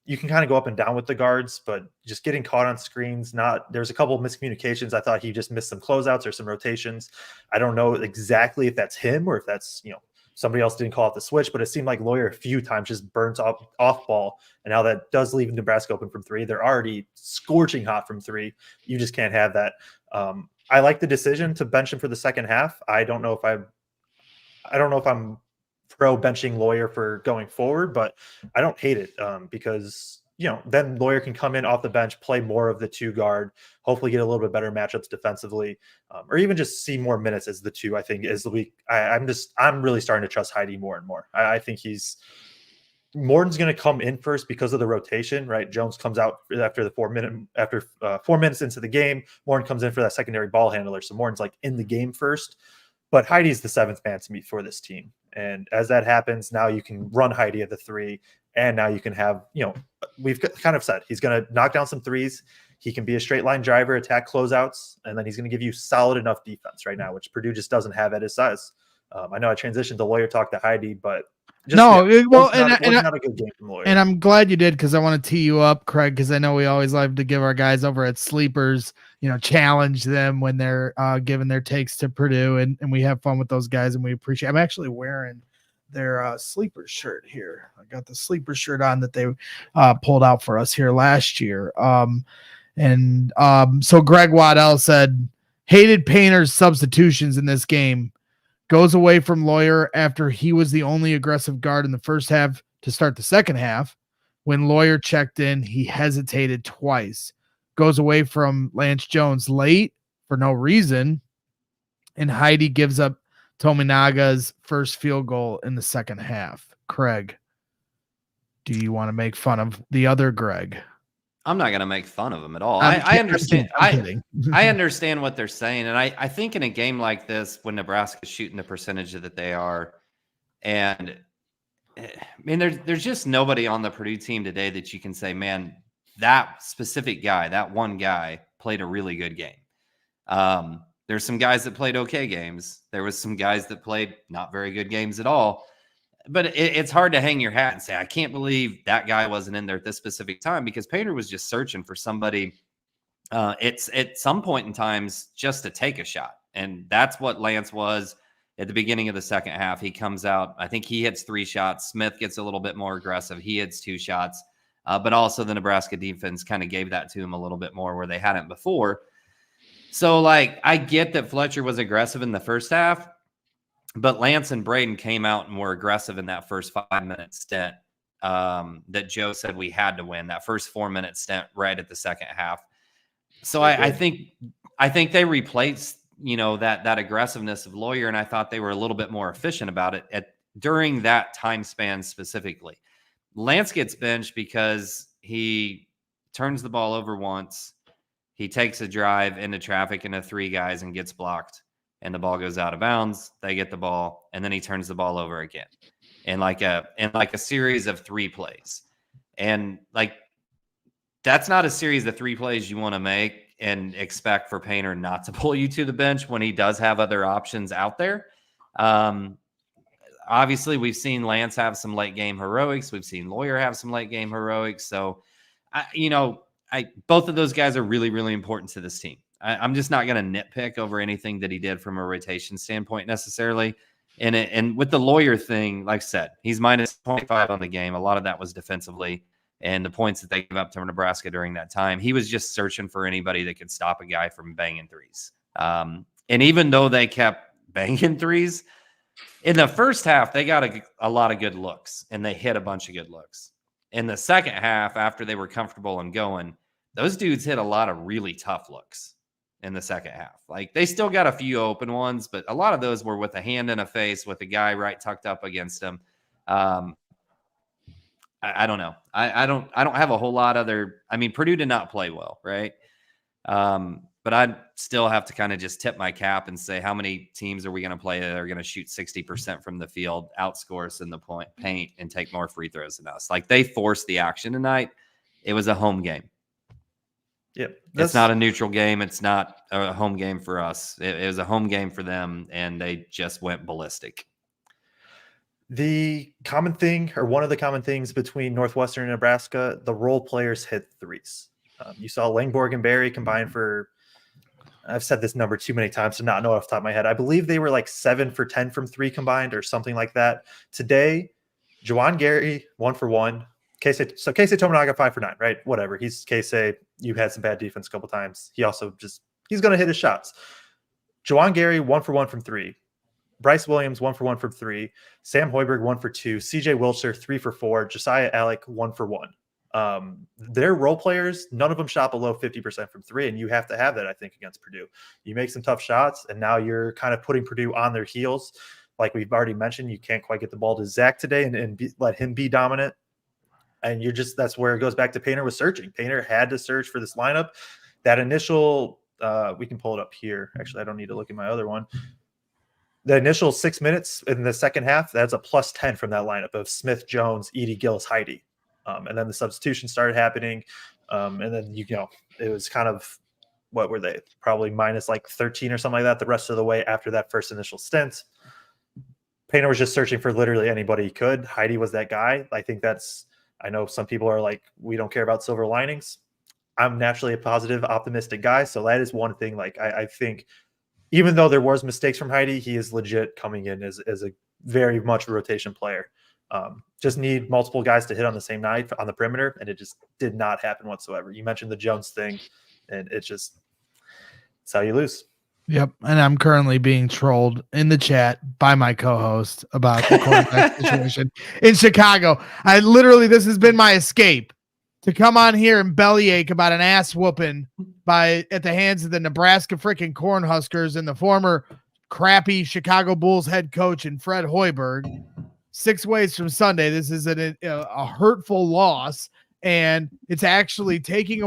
you can kind of go up and down with the guards, but just getting caught on screens, there's a couple of miscommunications. I thought he just missed some closeouts or some rotations. I don't know exactly if that's him or if that's, somebody else didn't call out the switch, but it seemed like Loyer a few times just burns off ball. And now that does leave Nebraska open from 3. They're already scorching hot from 3. You just can't have that. I like the decision to bench him for the second half. I don't know if I'm pro benching Loyer for going forward, but I don't hate it because then Loyer can come in off the bench, play more of the 2 guard, hopefully get a little bit better matchups defensively, or even just see more minutes as the 2. I think as the week, I'm really starting to trust Heidi more and more. I think Morton's going to come in first because of the rotation, right? Jones comes out after 4 minutes into the game. Morton comes in for that secondary ball handler, so Morton's like in the game first. But Heidi's the 7th man to me for this team. And as that happens, now you can run Heidi at the 3. And now you can have, we've kind of said he's going to knock down some threes. He can be a straight line driver, attack closeouts, and then he's going to give you solid enough defense right now, which Purdue just doesn't have at his size. I know I transitioned to Loyer talk to Heidi, but not a good game from Loyer. And I'm glad you did, because I want to tee you up, Kraig, because I know we always like to give our guys over at Sleepers, challenge them when they're giving their takes to Purdue, and we have fun with those guys, and we appreciate. I'm actually wearing their Sleepers shirt here. I got the Sleepers shirt on that they pulled out for us here last year. So Greg Waddell said, hated Painter's substitutions in this game. Goes away from Loyer after he was the only aggressive guard in the first half to start the second half. When Loyer checked in, he hesitated twice. Goes away from Lance Jones late for no reason. And Heidi gives up Tominaga's first field goal in the second half. Kraig, do you want to make fun of the other Greg? I'm not going to make fun of him at all. I understand. I understand what they're saying. And I think in a game like this, when Nebraska's shooting the percentage that they are, and I mean, there's just nobody on the Purdue team today that you can say, man, that specific guy, that one guy played a really good game. There's some guys that played okay games. There was some guys that played not very good games at all. But it's hard to hang your hat and say, I can't believe that guy wasn't in there at this specific time, because Painter was just searching for somebody. It's at some point in times just to take a shot. And that's what Lance was at the beginning of the second half. He comes out. I think he hits 3 shots. Smith gets a little bit more aggressive. He hits 2 shots. But also the Nebraska defense kind of gave that to him a little bit more where they hadn't before. So, I get that Fletcher was aggressive in the first half. But Lance and Braden came out and were aggressive in that first 5-minute stint that Joe said we had to win, that first 4-minute stint right at the second half. So I think they replaced, that aggressiveness of Loyer, and I thought they were a little bit more efficient about it during that time span specifically. Lance gets benched because he turns the ball over once. He takes a drive into traffic into 3 guys and gets blocked. And the ball goes out of bounds. They get the ball, and then he turns the ball over again, in like a series of 3 plays. And that's not a series of 3 plays you want to make and expect for Painter not to pull you to the bench when he does have other options out there. Obviously, we've seen Lance have some late game heroics. We've seen Loyer have some late game heroics. So, both of those guys are really, really important to this team. I'm just not going to nitpick over anything that he did from a rotation standpoint necessarily. And with the Loyer thing, like I said, he's minus 25 on the game. A lot of that was defensively, and the points that they gave up to Nebraska during that time. He was just searching for anybody that could stop a guy from banging threes. And even though they kept banging threes, in the first half, they got a lot of good looks, and they hit a bunch of good looks. In the second half, after they were comfortable and going, those dudes hit a lot of really tough looks in the second half. They still got a few open ones, but a lot of those were with a hand in a face with a guy right tucked up against him. I don't know. I don't have a whole lot other. I mean, Purdue did not play well, right? But I'd still have to kind of just tip my cap and say, how many teams are we going to play that are going to shoot 60% from the field, outscore us in the paint, and take more free throws than us? They forced the action tonight. It was a home game. Yep. It's not a neutral game. It's not a home game for us. It was a home game for them, and they just went ballistic. The common thing, or one of the common things between Northwestern and Nebraska, the role players hit threes. You saw Langborg and Barry combine for, I've said this number too many times to not know off the top of my head. I believe they were 7 for 10 from 3 combined or something like that. Today, Juwan Gary, 1 for 1. Keisei Tominaga 5 for 9, right? Whatever. He's Keisei. You had some bad defense a couple times. He also he's going to hit his shots. Juwan Gary 1 for 1 from 3. Bryce Williams 1 for 1 from 3. Sam Hoiberg 1 for 2. CJ Wilcher 3 for 4. Josiah Alec 1 for 1. Their role players, none of them shot below 50% from 3, and you have to have that, I think, against Purdue. You make some tough shots, and now you're kind of putting Purdue on their heels. Like we've already mentioned, you can't quite get the ball to Zach today and let him be dominant. And that's where it goes back to Painter was searching. Painter had to search for this lineup. That initial, we can pull it up here. Actually, I don't need to look at my other one. The initial 6 minutes in the second half, that's a plus 10 from that lineup of Smith, Jones, Edie, Gillis, Heidi. And then the substitution started happening. And then, it was kind of, what were they? Probably minus like 13 or something like that the rest of the way after that first initial stint. Painter was just searching for literally anybody he could. Heidi was that guy. I know some people are like, we don't care about silver linings. I'm naturally a positive, optimistic guy. So that is one thing. Like, I think even though there was mistakes from Heidi, he is legit coming in as a very much rotation player. Just need multiple guys to hit on the same night on the perimeter, and it just did not happen whatsoever. You mentioned the Jones thing, and it's how you lose. Yep, and I'm currently being trolled in the chat by my co-host about the quarterback situation in Chicago. This has been my escape to come on here and bellyache about an ass whooping at the hands of the Nebraska freaking Cornhuskers and the former crappy Chicago Bulls head coach and Fred Hoiberg. 6 ways from Sunday. This is a hurtful loss, and it's actually getting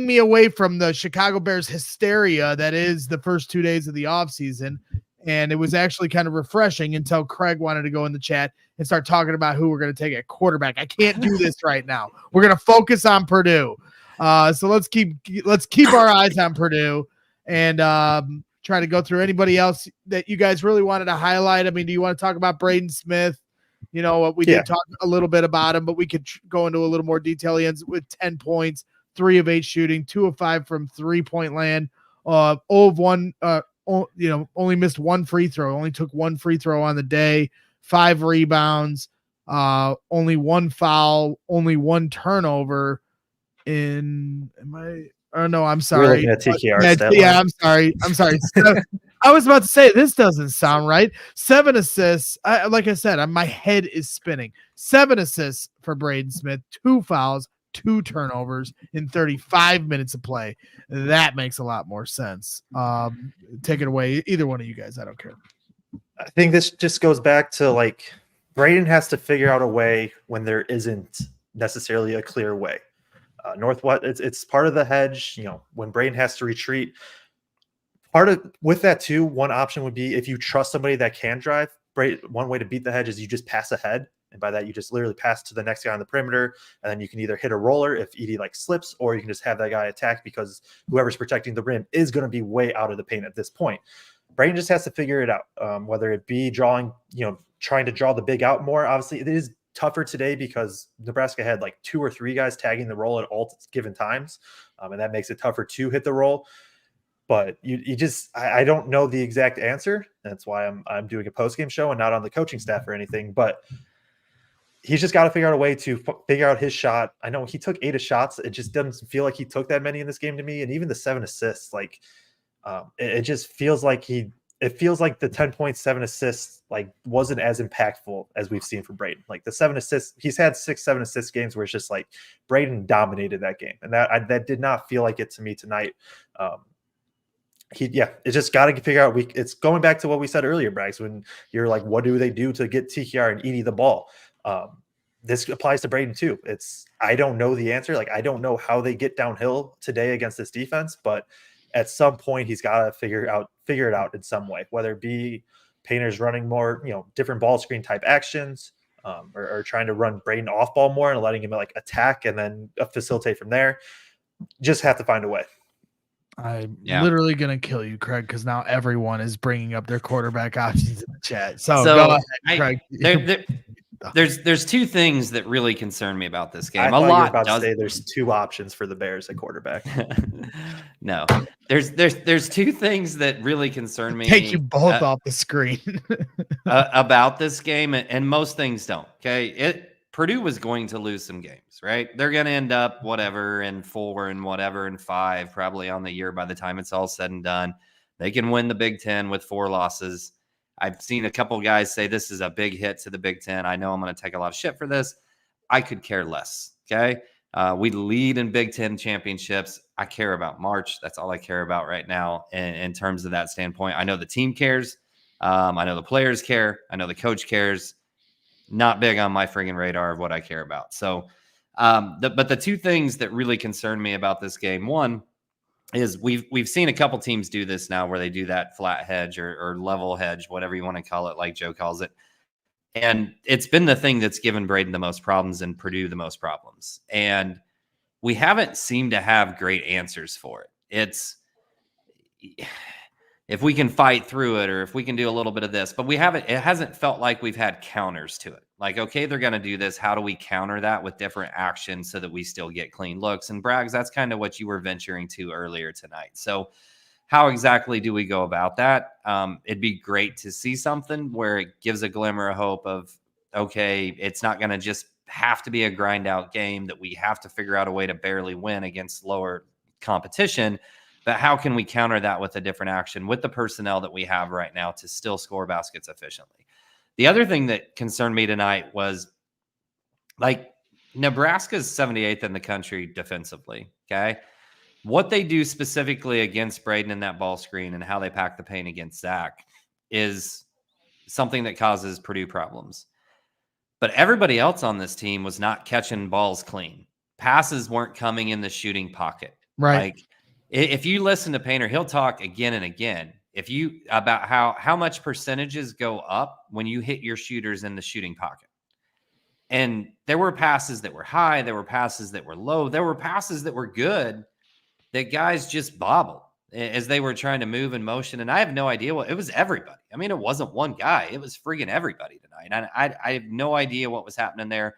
me away from the Chicago Bears hysteria that is the first 2 days of the offseason. And it was actually kind of refreshing until Kraig wanted to go in the chat and start talking about who we're going to take at quarterback. I can't do this right now. We're going to focus on Purdue. So let's keep our eyes on Purdue and try to go through anybody else that you guys really wanted to highlight. I mean, do you want to talk about Braden Smith? We did talk a little bit about him, but we could go into a little more detail. He ends with 10 points, 3 of 8 shooting, 2 of 5 from 3-point land, 0 of 1, only missed 1 free throw, only took 1 free throw on the day, 5 rebounds, only 1 foul, only 1 turnover I'm sorry. We're looking at TKR I'm sorry. I was about to say, this doesn't sound right. 7 assists. Like I said, my head is spinning. 7 assists for Braden Smith, 2 fouls, 2 turnovers in 35 minutes of play. That makes a lot more sense. Take it away. Either one of you guys. I don't care. I think this just goes back to like Braden has to figure out a way when there isn't necessarily a clear way. Northwest, it's part of the hedge. When Braden has to retreat, with that too, one option would be if you trust somebody that can drive. One way to beat the hedge is you just pass ahead, and by that you just literally pass to the next guy on the perimeter, and then you can either hit a roller if Edie slips, or you can just have that guy attack because whoever's protecting the rim is going to be way out of the paint at this point. Braden just has to figure it out, whether it be trying to draw the big out more. Obviously, it is tougher today because Nebraska had 2 or 3 guys tagging the roll at all given times, and that makes it tougher to hit the roll. But I don't know the exact answer. That's why I'm doing a post-game show and not on the coaching staff or anything. But he's just got to figure out a way to figure out his shot. I know he took 8 shots. It just doesn't feel like he took that many in this game to me. And even the 7 assists, it just feels like it feels like the 10.7 assists wasn't as impactful as we've seen from Braden. The 7 assists, he's had 6-7 assist games where it's just Braden dominated that game, and that did not feel like it to me tonight. It's just got to figure out. It's going back to what we said earlier, Braggs, when you're what do they do to get TKR and Edie the ball? This applies to Braden too. I don't know the answer. I don't know how they get downhill today against this defense, but at some point he's got to figure it out in some way, whether it be Painter's running more, different ball screen type actions, or trying to run Braden off ball more and letting him attack and then facilitate from there. Just have to find a way. I'm literally going to kill you, Kraig, because now everyone is bringing up their quarterback options in the chat. So go ahead, Kraig. There's 2 things that really concern me about this game. I thought you were about to say there's 2 options for the Bears at quarterback. No, there's 2 things that really concern me. Take you both off the screen about this game, and most things don't. Okay, Purdue was going to lose some games, right? They're going to end up whatever in 4 and whatever in 5, probably on the year by the time it's all said and done. They can win the Big Ten with 4 losses. I've seen a couple guys say this is a big hit to the Big Ten. I know I'm going to take a lot of shit for this. I could care less. Okay. We lead in Big Ten championships. I care about March. That's all I care about right now in terms of that standpoint. I know the team cares. I know the players care. I know the coach cares. Not big on my friggin' radar of what I care about. So, but the 2 things that really concern me about this game, one is we've seen a couple teams do this now where they do that flat hedge or level hedge, whatever you want to call it, like Joe calls it. And it's been the thing that's given Braden the most problems and Purdue the most problems. And we haven't seemed to have great answers for it. It's if we can fight through it or if we can do a little bit of this, but it hasn't felt like we've had counters to it. Like, okay, they're going to do this. How do we counter that with different actions so that we still get clean looks? And Braggs, that's kind of what you were venturing to earlier tonight. So how exactly do we go about that? It'd be great to see something where it gives a glimmer of hope of, okay, it's not going to just have to be a grind out game that we have to figure out a way to barely win against lower competition. But how can we counter that with a different action with the personnel that we have right now to still score baskets efficiently? The other thing that concerned me tonight was like Nebraska's 78th in the country defensively. Okay. What they do specifically against Braden in that ball screen and how they pack the paint against Zach is something that causes Purdue problems. But everybody else on this team was not catching balls clean. Passes weren't coming in the shooting pocket. Right. Like if you listen to Painter, he'll talk again and again about how much percentages go up when you hit your shooters in the shooting pocket. And there were passes that were high. There were passes that were low. There were passes that were good that guys just bobbled as they were trying to move in motion. And I have no idea it was everybody. I mean, it wasn't one guy. It was friggin' everybody tonight. And I have no idea what was happening there.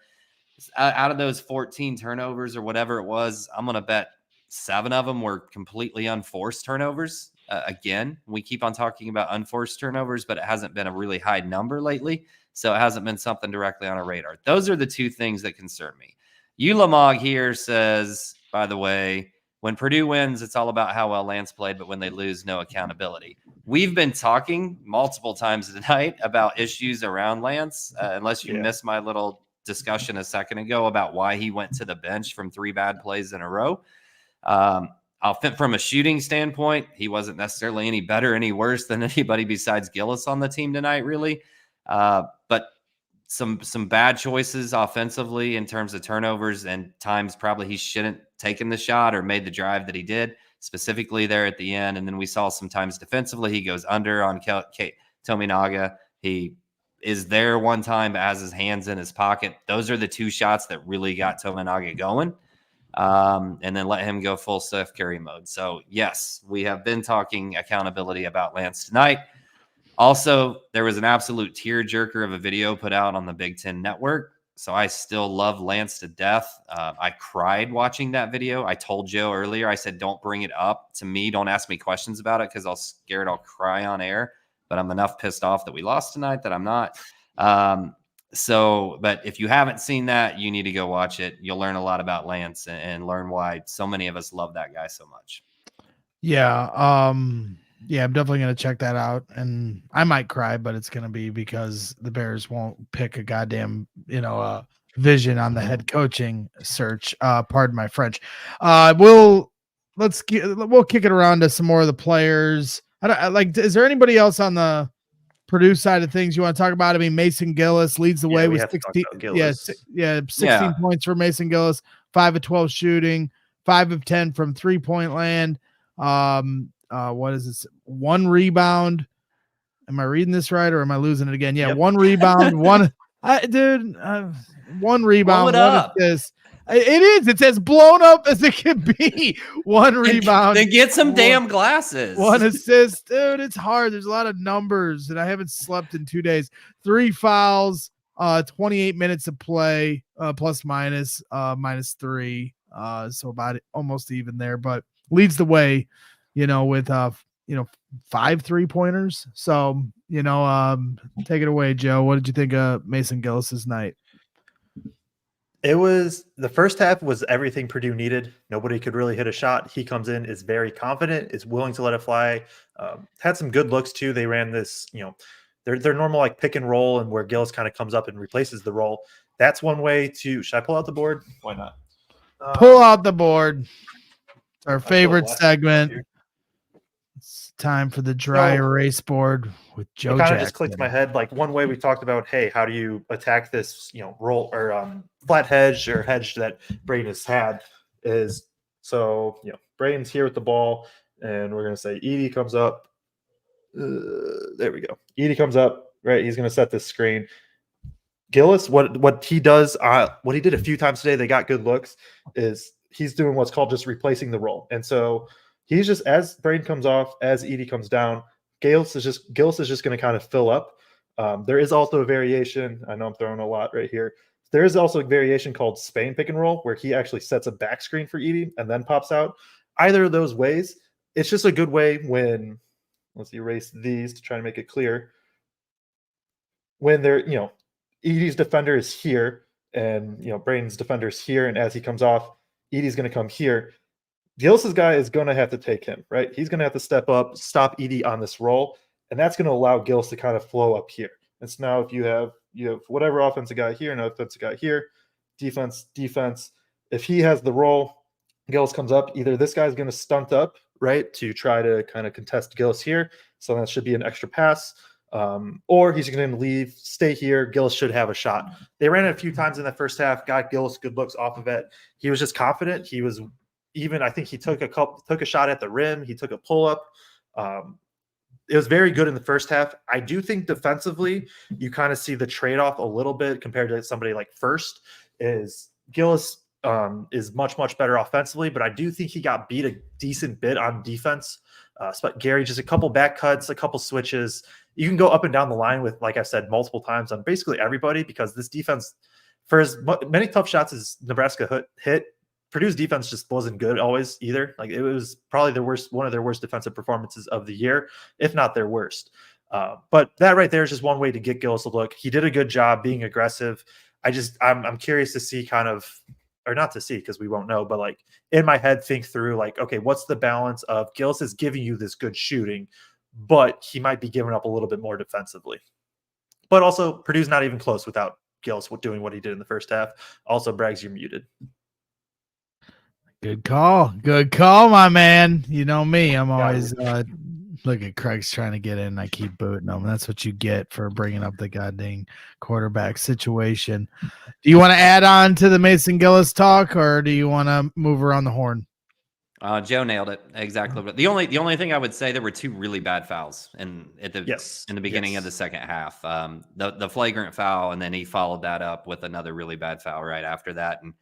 Out of those 14 turnovers or whatever it was, I'm going to bet 7 of them were completely unforced turnovers. Again, we keep on talking about unforced turnovers, but it hasn't been a really high number lately. So it hasn't been something directly on our radar. Those are the 2 things that concern me. Ulamog here says, by the way, when Purdue wins, it's all about how well Lance played, but when they lose, no accountability. We've been talking multiple times tonight about issues around Lance, unless you missed my little discussion a second ago about why he went to the bench from 3 bad plays in a row. From a shooting standpoint, he wasn't necessarily any better, any worse than anybody besides Gillis on the team tonight, really. But some bad choices offensively in terms of turnovers and times probably he shouldn't taken the shot or made the drive that he did, specifically there at the end. And then we saw sometimes defensively he goes under on Tominaga. He is there one time but has his hands in his pocket. Those are the 2 shots that really got Tominaga going. And then let him go full Steph Curry mode. So yes, we have been talking accountability about Lance tonight. Also, there was an absolute tearjerker of a video put out on the Big Ten Network. So I still love Lance to death. I cried watching that video. I told Joe earlier, I said, don't bring it up to me. Don't ask me questions about it because I'll cry on air. But I'm enough pissed off that we lost tonight that I'm not. But if you haven't seen that, you need to go watch it. You'll learn a lot about Lance and learn why so many of us love that guy so much. Yeah. Yeah, I'm definitely going to check that out. And I might cry, but it's going to be because the Bears won't pick a goddamn, vision on the head coaching search. Pardon my French. We'll kick it around to some more of the players. Is there anybody else on the Purdue side of things you want to talk about? I mean, Mason Gillis leads the way with 16. 16 points for Mason Gillis, 5 of 12 shooting, 5 of 10 from 3-point land. What is this? 1 rebound. Am I reading this right or am I losing it again? Yeah, yep. 1 rebound, 1 1 rebound, 1 assist. It is. It's as blown up as it can be. 1 rebound. Then get some damn glasses. 1 assist. Dude, it's hard. There's a lot of numbers, and I haven't slept in 2 days. 3 fouls, 28 minutes of play, plus minus, -3. So about almost even there, but leads the way, with 5 3-pointers. So, take it away, Joe. What did you think of Mason Gillis's night? It was the first half was everything Purdue needed. Nobody could really hit a shot. He comes in, is very confident, is willing to let it fly. Had some good looks too. They ran this, their normal like pick and roll, and where Gillis kind of comes up and replaces the role. That's one way to. Should I pull out the board? Why not? Pull out the board. Our favorite last segment. here. It's time for the dry erase board with Joe It kind of Jackson. just clicked in my head. Like one way we talked about, hey, how do you attack this, roll or flat hedge or hedge that Braden has had is so, Braden's here with the ball, and we're going to say Edie comes up. There we go. Edie comes up, right? He's going to set this screen. Gillis, what he does, what he did a few times today, they got good looks, is he's doing what's called just replacing the role. And so he's just, as Braden comes off, as Edie comes down, Gillis is just going to kind of fill up. There is also a variation. I know I'm throwing a lot right here. There is also a variation called Spain pick and roll, where he actually sets a back screen for Edie and then pops out. Either of those ways, it's just a good way when, let's erase these to try to make it clear. When they're, Edie's defender is here, and Braden's defender is here, and as he comes off, Edie's going to come here. Gillis's guy is going to have to take him, right? He's going to have to step up, stop Edie on this roll, and that's going to allow Gillis to kind of flow up here. And so now if you have whatever offensive guy here and offensive guy here, defense. If he has the roll, Gillis comes up. Either this guy's going to stunt up, right, to try to kind of contest Gillis here, so that should be an extra pass, or he's going to leave, stay here. Gillis should have a shot. They ran it a few times in the first half, got Gillis good looks off of it. He was just confident. He was I think he took a shot at the rim. He took a pull up. It was very good in the first half. I do think defensively, you kind of see the trade-off a little bit compared to somebody like First. Is Gillis is much, much better offensively, but I do think he got beat a decent bit on defense. But Gary, just a couple back cuts, a couple switches. You can go up and down the line with, like I said, multiple times on basically everybody, because this defense, for as many tough shots as Nebraska hit, Purdue's defense just wasn't good always either. Like, it was probably one of their worst defensive performances of the year, if not their worst. But that right there is just one way to get Gillis a look. He did a good job being aggressive. I'm curious to see or not to see, because we won't know, but like in my head, think through like, okay, what's the balance of Gillis is giving you this good shooting, but he might be giving up a little bit more defensively. But also, Purdue's not even close without Gillis doing what he did in the first half. Also, Braggs, you're muted. Good call, my man. You know me. I'm always look at Kraig's trying to get in. I keep booting him. That's what you get for bringing up the goddamn quarterback situation. Do you want to add on to the Mason Gillis talk, or do you want to move around the horn? Joe nailed it exactly. But the only thing I would say, there were two really bad fouls in the beginning of the second half. The flagrant foul, and then he followed that up with another really bad foul right after that, and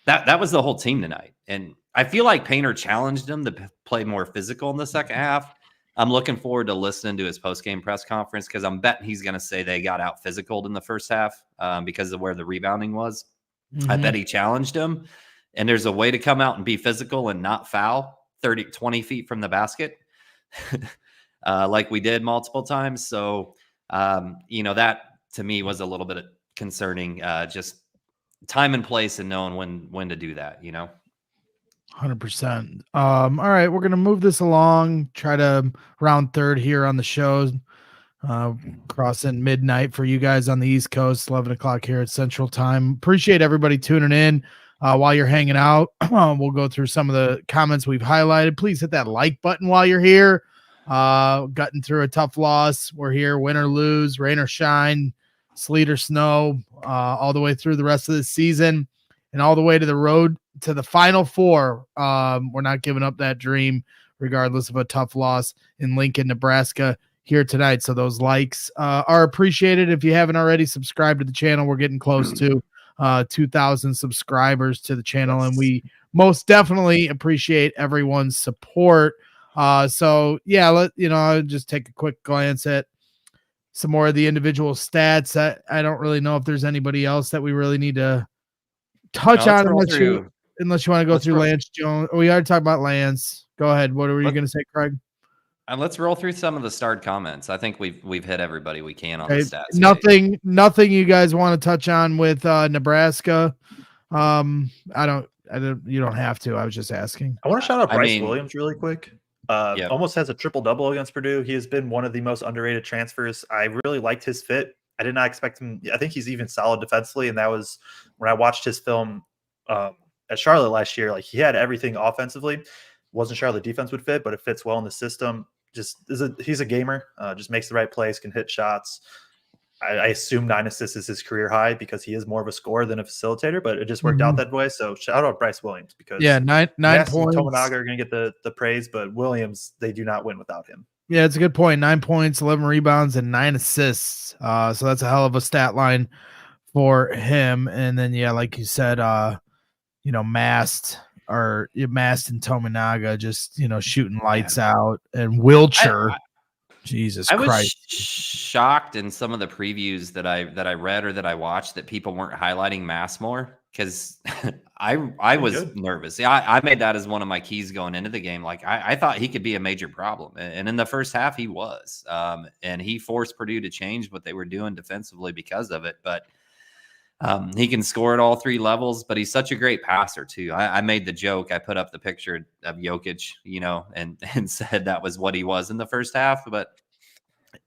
that was the whole team tonight. And I feel like Painter challenged him to play more physical in the second half. I'm looking forward to listening to his post-game press conference, because I'm betting he's going to say they got out physicaled in the first half because of where the rebounding was. Mm-hmm. I bet he challenged him. And there's a way to come out and be physical and not foul 20 feet from the basket like we did multiple times. So, that to me was a little bit concerning, just time and place and knowing when to do that, 100%. All right, we're going to move this along, try to round third here on the show. Crossing midnight for you guys on the East Coast, 11 o'clock here at Central Time. Appreciate everybody tuning in. While you're hanging out, we'll go through some of the comments we've highlighted. Please hit that like button while you're here. Gotten through a tough loss. We're here, win or lose, rain or shine, sleet or snow, all the way through the rest of the season and all the way to the road to the Final Four. We're not giving up that dream, regardless of a tough loss in Lincoln, Nebraska here tonight. So those likes are appreciated. If you haven't already subscribed to the channel, we're getting close to 2,000 subscribers to the channel, and we most definitely appreciate everyone's support. So yeah, I'll just take a quick glance at some more of the individual stats. I don't really know if there's anybody else that we really need to touch on, unless you want to go through Lance Jones. We already talked about Lance. Go ahead. What were you going to say, Kraig? And let's roll through some of the starred comments. I think we've hit everybody we can on the stats. Nothing you guys want to touch on with Nebraska. I don't. You don't have to. I was just asking. I want to shout out I Bryce mean- Williams really quick. Yep. Almost has a triple-double against Purdue. He has been one of the most underrated transfers. I really liked his fit. I did not expect him. I think he's even solid defensively, and that was when I watched his film at Charlotte last year. Like, he had everything offensively. Wasn't sure how the defense would fit, but it fits well in the system. He's a gamer. Just makes the right plays, can hit shots. I assume 9 assists is his career high because he is more of a scorer than a facilitator, but it just worked out that way. So shout out Bryce Williams because nine Ness points. and Tominaga are going to get the praise, but Williams, they do not win without him. Yeah, it's a good point. 9 points, 11 rebounds, and 9 assists. So that's a hell of a stat line for him. And then, yeah, like you said, Mast and Tominaga just, shooting lights out, and Wilcher. Jesus I was Christ. shocked in some of the previews that I read or that I watched that people weren't highlighting Mass more, because I was nervous. Yeah, I made that as one of my keys going into the game. Like, I thought he could be a major problem, and in the first half he was, and he forced Purdue to change what they were doing defensively because of it. But he can score at all 3 levels, but he's such a great passer too. I made the joke. I put up the picture of Jokic, and said that was what he was in the first half, but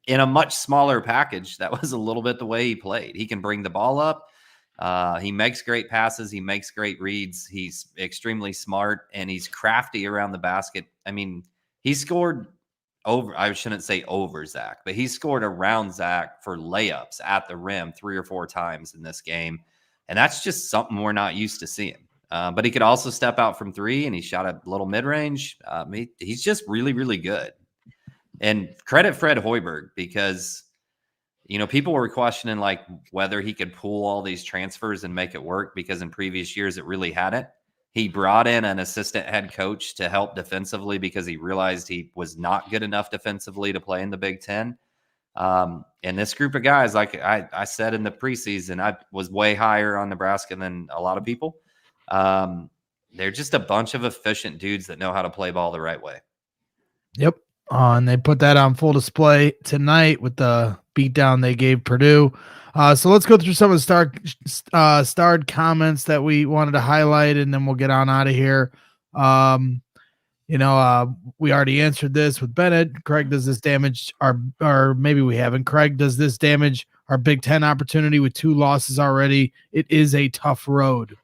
in a much smaller package, that was a little bit the way he played. He can bring the ball up. He makes great passes. He makes great reads. He's extremely smart, and he's crafty around the basket. I mean, he scored I shouldn't say over Zach, but he scored around Zach for layups at the rim 3 or 4 times in this game. And that's just something we're not used to seeing. But he could also step out from 3, and he shot a little mid-range. He's just really, really good. And credit Fred Hoiberg, because, people were questioning like whether he could pull all these transfers and make it work, because in previous years it really hadn't. He brought in an assistant head coach to help defensively because he realized he was not good enough defensively to play in the Big Ten. And this group of guys, like I said in the preseason, I was way higher on Nebraska than a lot of people. They're just a bunch of efficient dudes that know how to play ball the right way. Yep. And they put that on full display tonight with the beatdown they gave Purdue. So let's go through some of the starred comments that we wanted to highlight, and then we'll get on out of here. We already answered this with Bennett. Kraig, does this damage or maybe we haven't. Kraig, does this damage our Big Ten opportunity with 2 losses already? It is a tough road.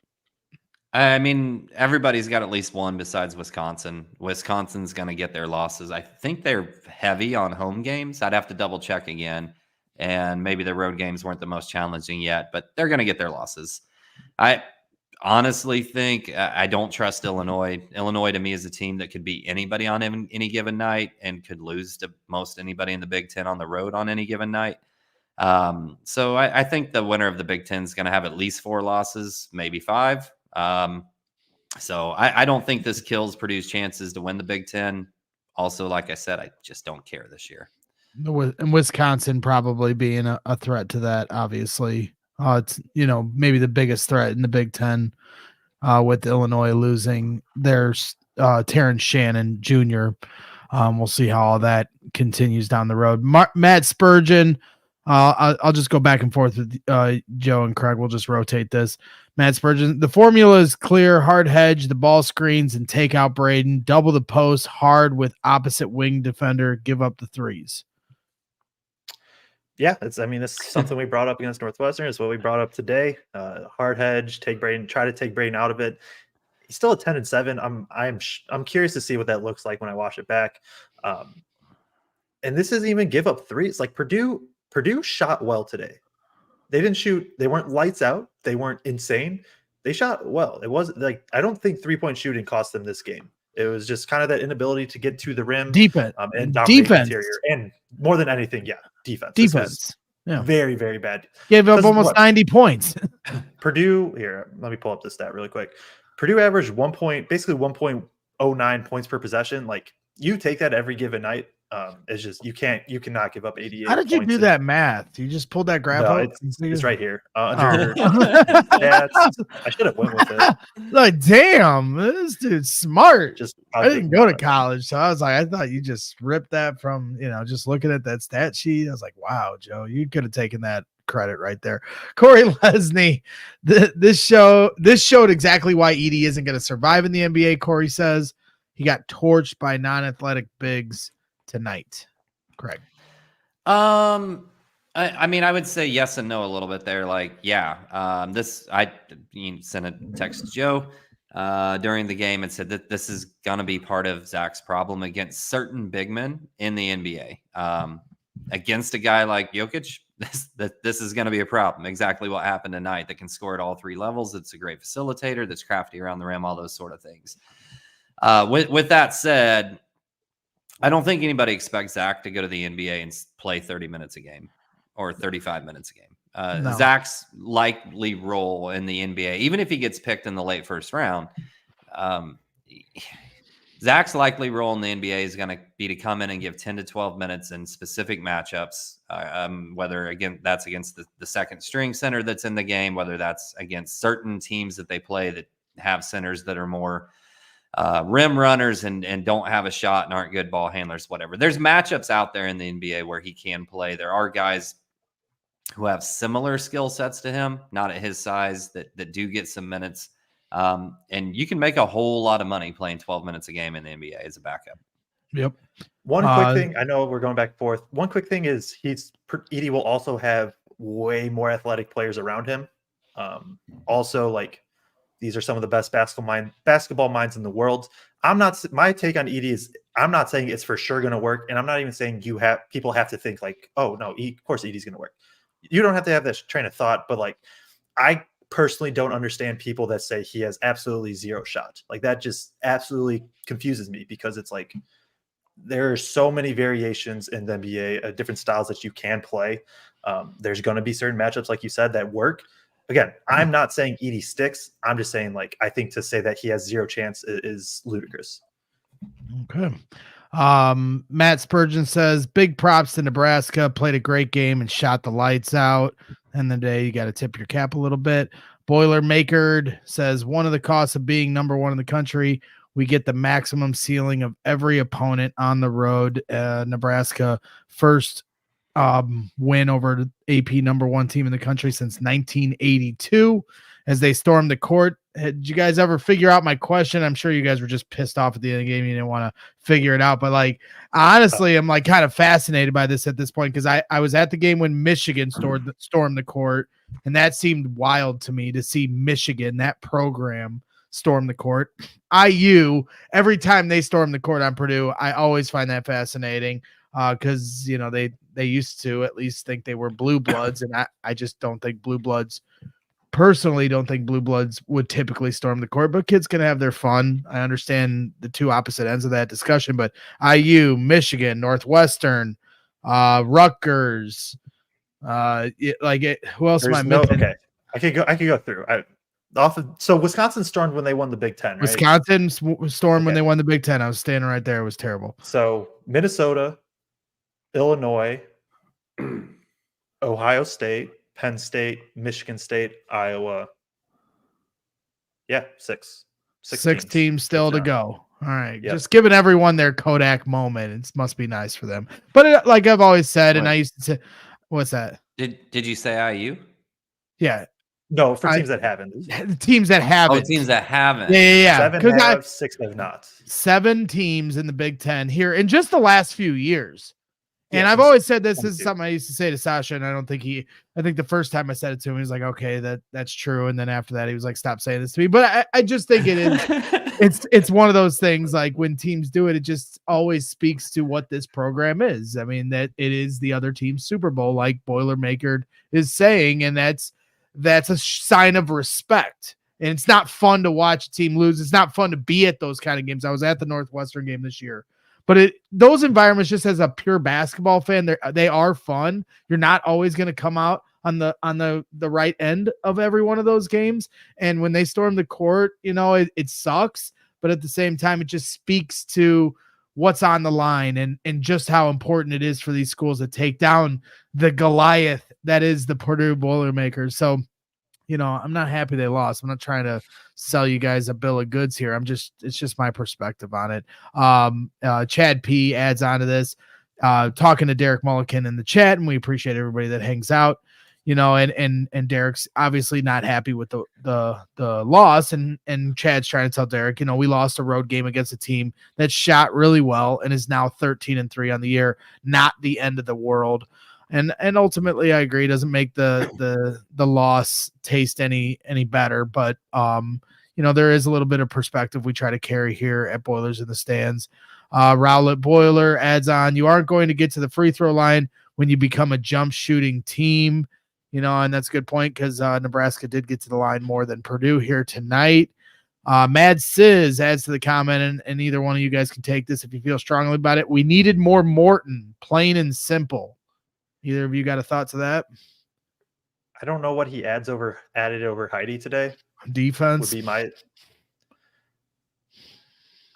I mean, everybody's got at least one besides Wisconsin. Wisconsin's going to get their losses. I think they're heavy on home games. I'd have to double check again. And maybe the road games weren't the most challenging yet, but they're going to get their losses. I honestly think I don't trust Illinois. Illinois to me is a team that could beat anybody on any given night and could lose to most anybody in the Big Ten on the road on any given night. So I think the winner of the Big Ten is going to have at least 4 losses, maybe 5. So I don't think this kills Purdue's chances to win the Big Ten. Also, like I said, I just don't care this year. And Wisconsin probably being a threat to that, obviously. It's, maybe the biggest threat in the Big Ten with Illinois losing their Terrence Shannon Jr. We'll see how all that continues down the road. Matt Spurgeon, I'll just go back and forth with Joe and Kraig. We'll just rotate this. Matt Spurgeon, the formula is clear: hard hedge, the ball screens, and take out Braden. Double the post, hard with opposite wing defender, give up the 3s. Yeah, this is something we brought up against Northwestern. Is what we brought up today. Hard hedge, try to take Braden out of it. He's still at 10-7. I'm curious to see what that looks like when I watch it back. And this isn't even give up 3s. Like Purdue shot well today. They didn't shoot. They weren't lights out. They weren't insane. They shot well. It wasn't like, I don't think 3-point shooting cost them this game. It was just kind of that inability to get to the rim, defense, and dominate the interior, and more than anything, defense. Yeah, very, very bad. Gave up almost 90 points. Purdue, here, let me pull up this stat really quick. Purdue averaged basically 1.09 points per possession. Like, you take that every given night. It's just you cannot give up 88. How did you points do in- that math? You just pulled that graph No, up? it's right here Oh. under stats. I should have went with it. Like, damn, this dude's smart. Just I didn't go to college, so I was like, I thought you just ripped that from, just looking at that stat sheet. I was like, wow, Joe, you could have taken that credit right there. Corey Lesney, this showed exactly why Edey isn't going to survive in the NBA. Corey says he got torched by non-athletic bigs tonight. Kraig. I mean, I would say yes and no a little bit there. Like, yeah, I sent a text to Joe during the game and said that this is going to be part of Zach's problem against certain big men in the NBA. Against a guy like Jokic, this is going to be a problem. Exactly what happened tonight. That can score at all three levels. That's a great facilitator. That's crafty around the rim. All those sort of things. With that said, I don't think anybody expects Zach to go to the NBA and play 30 minutes a game or 35 minutes a game. No. Zach's likely role in the NBA, even if he gets picked in the late first round, Zach's likely role in the NBA is going to be to come in and give 10 to 12 minutes in specific matchups, whether again that's against the second string center that's in the game, whether that's against certain teams that they play that have centers that are more rim runners and don't have a shot and aren't good ball handlers, whatever. There's matchups out there in the NBA where he can play. There are guys who have similar skill sets to him, not at his size, that do get some minutes. And you can make a whole lot of money playing 12 minutes a game in the NBA as a backup. Yep. One quick thing, I know we're going back and forth. One quick thing is Edey will also have way more athletic players around him. Also, like, these are some of the best basketball minds in the world. My take on Edey is I'm not saying it's for sure going to work, and I'm not even saying people have to think like, oh no, of course Edey's going to work. You don't have to have this train of thought, but like, I personally don't understand people that say he has absolutely zero shot. Like, that just absolutely confuses me, because it's like there are so many variations in the NBA, different styles that you can play. There's going to be certain matchups, like you said, that work. Again, I'm not saying Edey sticks. I'm just saying, like, I think to say that he has zero chance is ludicrous. Okay. Matt Spurgeon says, big props to Nebraska, played a great game and shot the lights out. End of the day, you got to tip your cap a little bit. Boilermaker says, one of the costs of being number one in the country, we get the maximum ceiling of every opponent on the road. Nebraska first win over AP number one team in the country since 1982 as they stormed the court. Did you guys ever figure out my question? I'm sure you guys were just pissed off at the end of the game. You didn't want to figure it out, but like, honestly, I'm like kind of fascinated by this at this point, because I was at the game when Michigan stormed the court, and that seemed wild to me to see Michigan, that program, storm the court. IU, every time they storm the court on Purdue, I always find that fascinating, because they used to at least think they were blue bloods, and I just don't think blue bloods. Personally, don't think blue bloods would typically storm the court, but kids can have their fun. I understand the two opposite ends of that discussion, but IU, Michigan, Northwestern, Rutgers, who else am I missing? Okay, I could go through. So Wisconsin stormed when they won the Big Ten, right? Wisconsin stormed when they won the Big Ten. I was standing right there. It was terrible. So Minnesota, Illinois, Ohio State, Penn State, Michigan State, Iowa. Yeah, six teams still to go. All right. Yep. Just giving everyone their Kodak moment. It must be nice for them. But like I've always said, and I used to say, what's that? Did you say IU? Yeah. No, for teams that haven't. The teams that haven't. Oh, teams that haven't. Yeah. 7 have, 6 have not. 7 teams in the Big Ten here in just the last few years. And I've always said this is something I used to say to Sasha, and I think the first time I said it to him, he was like, okay, that's true. And then after that, he was like, stop saying this to me. But I just think it is, it's one of those things, like when teams do it, it just always speaks to what this program is. I mean, that it is the other team's Super Bowl, like Boilermaker is saying, and that's a sign of respect. And it's not fun to watch a team lose. It's not fun to be at those kind of games. I was at the Northwestern game this year. But those environments, just as a pure basketball fan, they are fun. You're not always going to come out on the right end of every one of those games. And when they storm the court, it sucks. But at the same time, it just speaks to what's on the line and just how important it is for these schools to take down the Goliath that is the Purdue Boilermakers. So, I'm not happy they lost. I'm not trying to sell you guys a bill of goods here. It's just my perspective on it. Chad P adds on to this, talking to Derek Mulliken in the chat, and we appreciate everybody that hangs out, and Derek's obviously not happy with the loss. And Chad's trying to tell Derek, we lost a road game against a team that shot really well and is now 13-3 on the year, not the end of the world. And ultimately, I agree, it doesn't make the loss taste any better. But there is a little bit of perspective we try to carry here at Boilers in the Stands. Rowlett Boiler adds on, you aren't going to get to the free throw line when you become a jump shooting team. And that's a good point, because Nebraska did get to the line more than Purdue here tonight. Mad Sizz adds to the comment, and either one of you guys can take this if you feel strongly about it. We needed more Morton, plain and simple. Either of you got a thought to that? I don't know what he added over Heidi today. Defense would be my.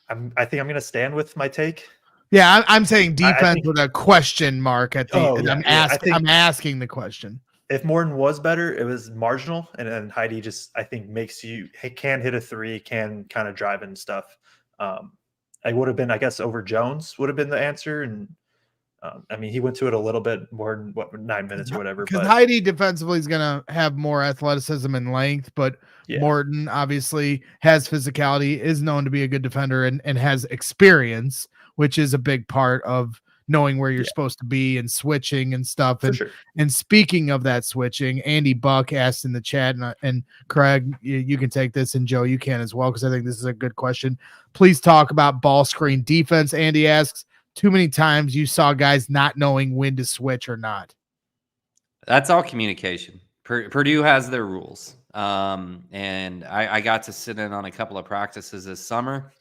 I think I'm going to stand with my take. Yeah, I'm saying defense with a question mark at the. I'm asking the question. If Morton was better, it was marginal, and then Heidi just, I think, can hit a three, can kind of drive and stuff. I would have been, I guess, over Jones would have been the answer, and he went to it a little bit more than 9 minutes or whatever. Because Heidi defensively is going to have more athleticism and length, but Morton obviously has physicality, is known to be a good defender, and has experience, which is a big part of knowing where you're supposed to be and switching and stuff. And speaking of that switching, Andy Buck asked in the chat, and Kraig, you can take this, and Joe, you can as well, because I think this is a good question. Please talk about ball screen defense. Andy asks, too many times you saw guys not knowing when to switch or not. That's all communication. Purdue has their rules. And I got to sit in on a couple of practices this summer.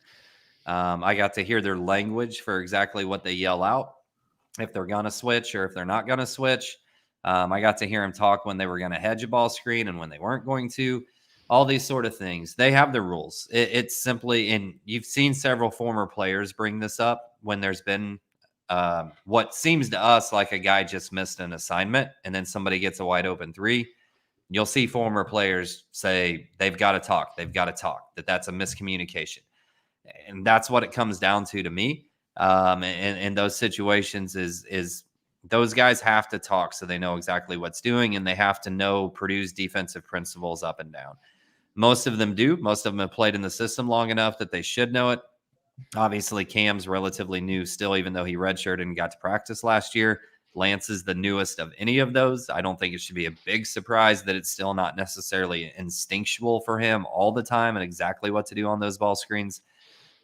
I got to hear their language for exactly what they yell out, if they're going to switch or if they're not going to switch. I got to hear them talk when they were going to hedge a ball screen and when they weren't going to. All these sort of things. They have the rules. It's simply, and you've seen several former players bring this up when there's been what seems to us like a guy just missed an assignment and then somebody gets a wide open three. You'll see former players say they've got to talk. They've got to talk. That's a miscommunication. And that's what it comes down to me. In those situations is those guys have to talk so they know exactly what's doing, and they have to know Purdue's defensive principles up and down. Most of them do. Most of them have played in the system long enough that they should know it. Obviously, Cam's relatively new still, even though he redshirted and got to practice last year. Lance is the newest of any of those. I don't think it should be a big surprise that it's still not necessarily instinctual for him all the time and exactly what to do on those ball screens.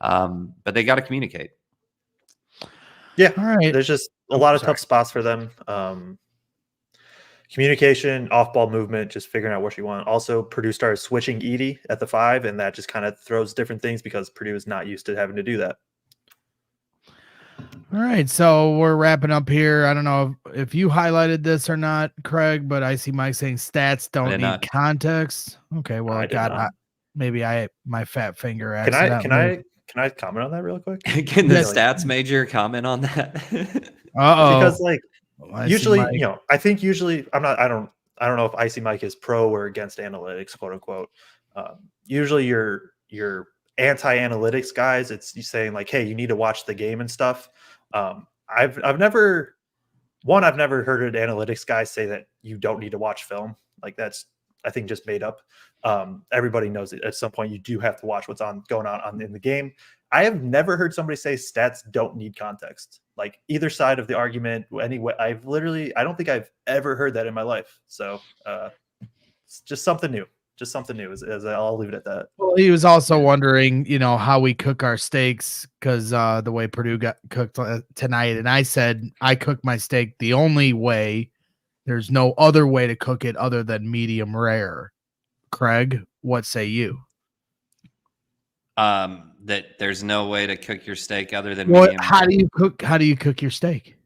But they got to communicate. Yeah. All right. There's just a lot of tough spots for them. Communication, off-ball movement, just figuring out what you want. Also, Purdue started switching Edey at the 5, and that just kind of throws different things because Purdue is not used to having to do that. All right, so we're wrapping up here. I don't know if you highlighted this or not, Kraig, but I see Mike saying stats don't need context. Okay, well, my fat finger. Can I comment on that real quick? Can the stats major comment on that? Because usually, I think usually I don't know if Icy Mike is pro or against analytics, quote unquote. Usually your anti-analytics guys, it's you saying like, hey, you need to watch the game and stuff. I've never heard an analytics guy say that you don't need to watch film. Like that's, I think, just made up. Everybody knows it. At some point, you do have to watch what's going on in the game. I have never heard somebody say stats don't need context. Like either side of the argument. Anyway, I don't think I've ever heard that in my life. So it's just something new. As I'll leave it at that. Well, he was also wondering, how we cook our steaks because the way Purdue got cooked tonight. And I said, I cook my steak the only way. There's no other way to cook it other than medium rare. Kraig, what say you? That there's no way to cook your steak other than medium rare. How do you cook your steak?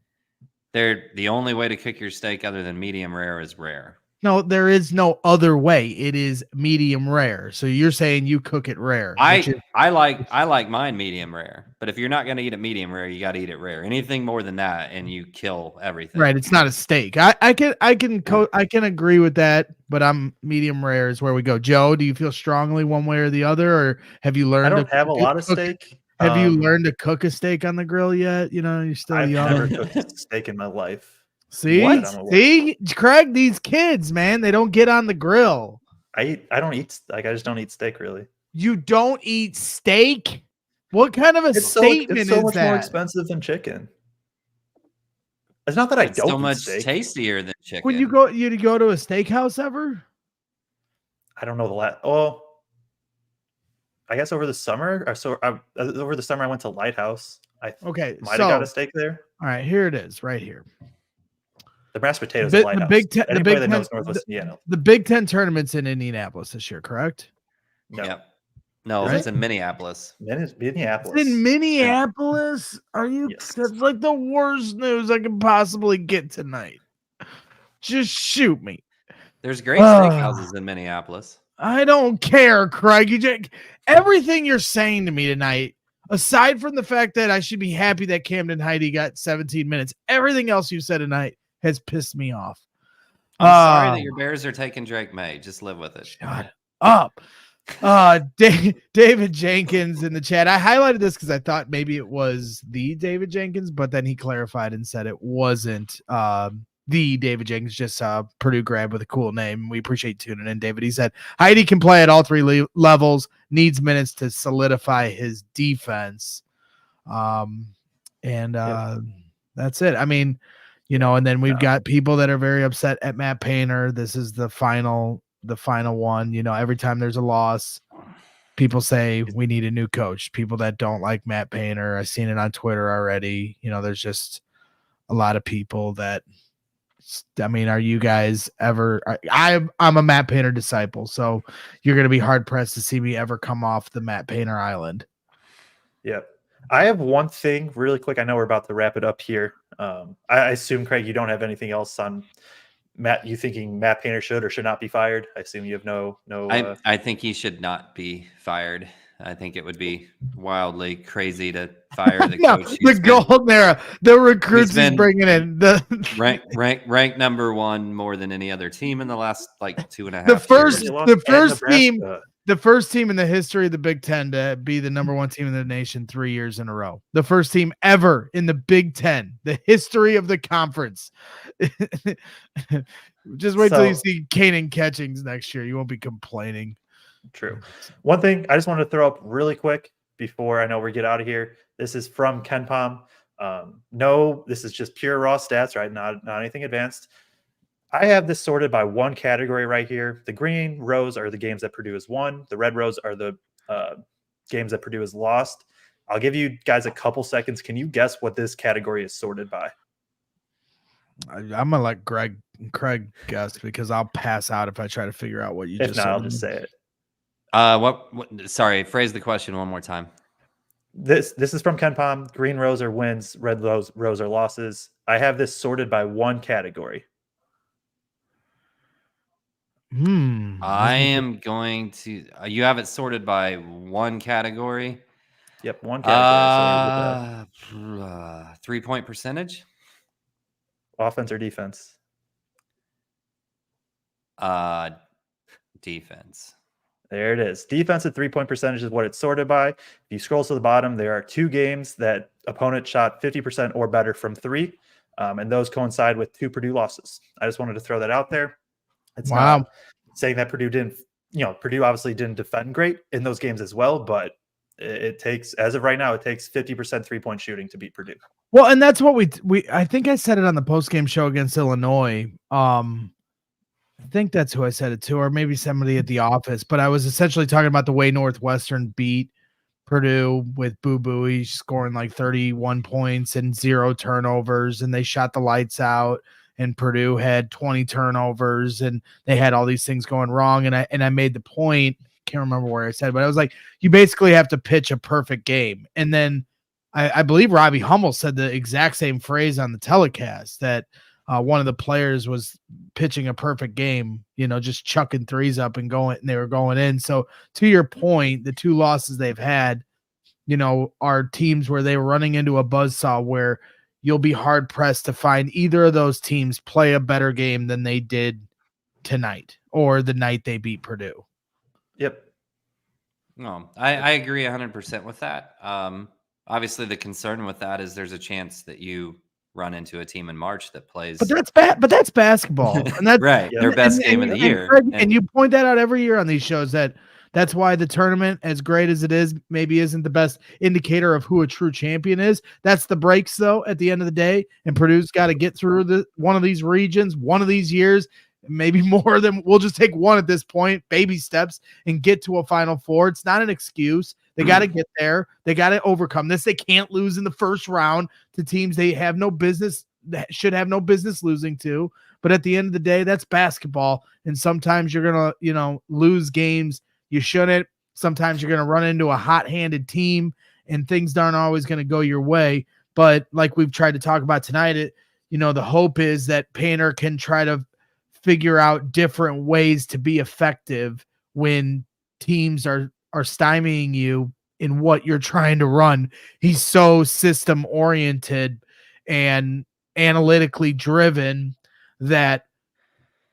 The only way to cook your steak other than medium rare is rare. No, there is no other way. It is medium rare. So you're saying you cook it rare. which is- I like mine medium rare, but if you're not going to eat it medium rare, you got to eat it rare. Anything more than that, and you kill everything. right. It's not a steak. I can agree with that, but I'm medium rare is where we go. Joe, do you feel strongly one way or the other, or have you learned? I don't have a lot of steak. Have you learned to cook a steak on the grill yet? You know, you're still I've young. never cooked a steak in my life. See, Kraig, these kids, man, they don't get on the grill. I just don't eat steak really. You don't eat steak? What kind of a statement it's so is much that? more expensive than chicken. It's not that I don't so eat much steak. tastier than chicken. When you go to a steakhouse ever? I don't know the last. Oh, I guess over the summer. Over the summer, I went to Lighthouse. I might have got a steak there. All right, here it is, right here. The mashed potatoes at Lighthouse. Anybody that knows Northwest Indiana. The Big Ten tournament's in Indianapolis this year, correct? No. Yep. No, it's in Minneapolis. Minneapolis. It's in Minneapolis? Are you? Yes. That's like the worst news I can possibly get tonight. Just shoot me. There's great steakhouses in Minneapolis. I don't care, Kraig. Everything you're saying to me tonight, aside from the fact that I should be happy that Camden Heidi got 17 minutes, everything else you said tonight has pissed me off. I'm sorry that your Bears are taking Drake May. Just live with it. Shut up. David Jenkins in the chat. I highlighted this because I thought maybe it was the David Jenkins, but then he clarified and said it wasn't the David Jenkins, just Purdue grad with a cool name. We appreciate tuning in, David. He said Heidi can play at all three levels, needs minutes to solidify his defense. That's it. I mean, and then we've got people that are very upset at Matt Painter. This is the final one. Every time there's a loss, people say we need a new coach. People that don't like Matt Painter, I've seen it on Twitter already. There's just a lot of people that, I mean, are you guys ever? I'm a Matt Painter disciple, so you're going to be hard pressed to see me ever come off the Matt Painter island. Yep. I have one thing really quick. I know we're about to wrap it up here. I assume, Kraig, you don't have anything else on Matt. You thinking Matt Painter should or should not be fired? I assume you have no. I think he should not be fired. I think it would be wildly crazy to fire the coach. The golden era, the recruits he's bringing in, the rank number one more than any other team in the last 2.5 years. The first team in the history of the Big Ten to be the number one team in the nation 3 years in a row. The first team ever in the Big Ten, the history of the conference. Just wait till you see Kanan Catchings next year. You won't be complaining. True. One thing I just wanted to throw up really quick before I know we get out of here. This is from KenPom. No, this is just pure raw stats, right? Not anything advanced. I have this sorted by one category right here. The green rows are the games that Purdue has won. The red rows are the games that Purdue has lost. I'll give you guys a couple seconds. Can you guess what this category is sorted by? I'm gonna let Kraig guess because I'll pass out if I try to figure out what you just said. If not, I'll just say it. What? Sorry, phrase the question one more time. This is from KenPom. Green rows are wins, red rows are losses. I have this sorted by one category. I am going to. You have it sorted by one category. Yep, one category. 3-point percentage. Offense or defense? Defense. There it is. Defensive 3-point percentage is what it's sorted by. If you scroll to the bottom, there are 2 games that opponent shot 50% or better from 3, and those coincide with 2 Purdue losses. I just wanted to throw that out there. It's not saying that Purdue didn't, Purdue obviously didn't defend great in those games as well, but it takes, as of right now, it takes 50% 3-point shooting to beat Purdue. Well, and that's what we I think I said it on the postgame show against Illinois. I think that's who I said it to, or maybe somebody at the office, but I was essentially talking about the way Northwestern beat Purdue with Boo Buie scoring 31 points and 0 turnovers, and they shot the lights out, and Purdue had 20 turnovers, and they had all these things going wrong. And I made the point, can't remember where I said, but I was like, you basically have to pitch a perfect game. And then I believe Robbie Hummel said the exact same phrase on the telecast that one of the players was pitching a perfect game, just chucking threes up and they were going in. So to your point, the two losses they've had, are teams where they were running into a buzzsaw where you'll be hard pressed to find either of those teams play a better game than they did tonight or the night they beat Purdue. Yep. No, I agree 100% with that. Obviously, the concern with that is there's a chance that you run into a team in March that plays. But that's basketball, and that's right. Their best game of the year, and you point that out every year on these shows. That's why the tournament, as great as it is, maybe isn't the best indicator of who a true champion is. That's the breaks, though. At the end of the day, and Purdue's got to get through one of these regions, one of these years. Maybe more than we'll just take one at this point, baby steps, and get to a Final Four. It's not an excuse. They got to get there. They got to overcome this. They can't lose in the first round to teams they have no business, should have no business losing to. But at the end of the day, that's basketball. And sometimes you're going to, lose games you shouldn't. Sometimes you're going to run into a hot-handed team and things aren't always going to go your way. But like we've tried to talk about tonight, the hope is that Painter can try to figure out different ways to be effective when teams are stymieing you in what you're trying to run. He's so system oriented and analytically driven that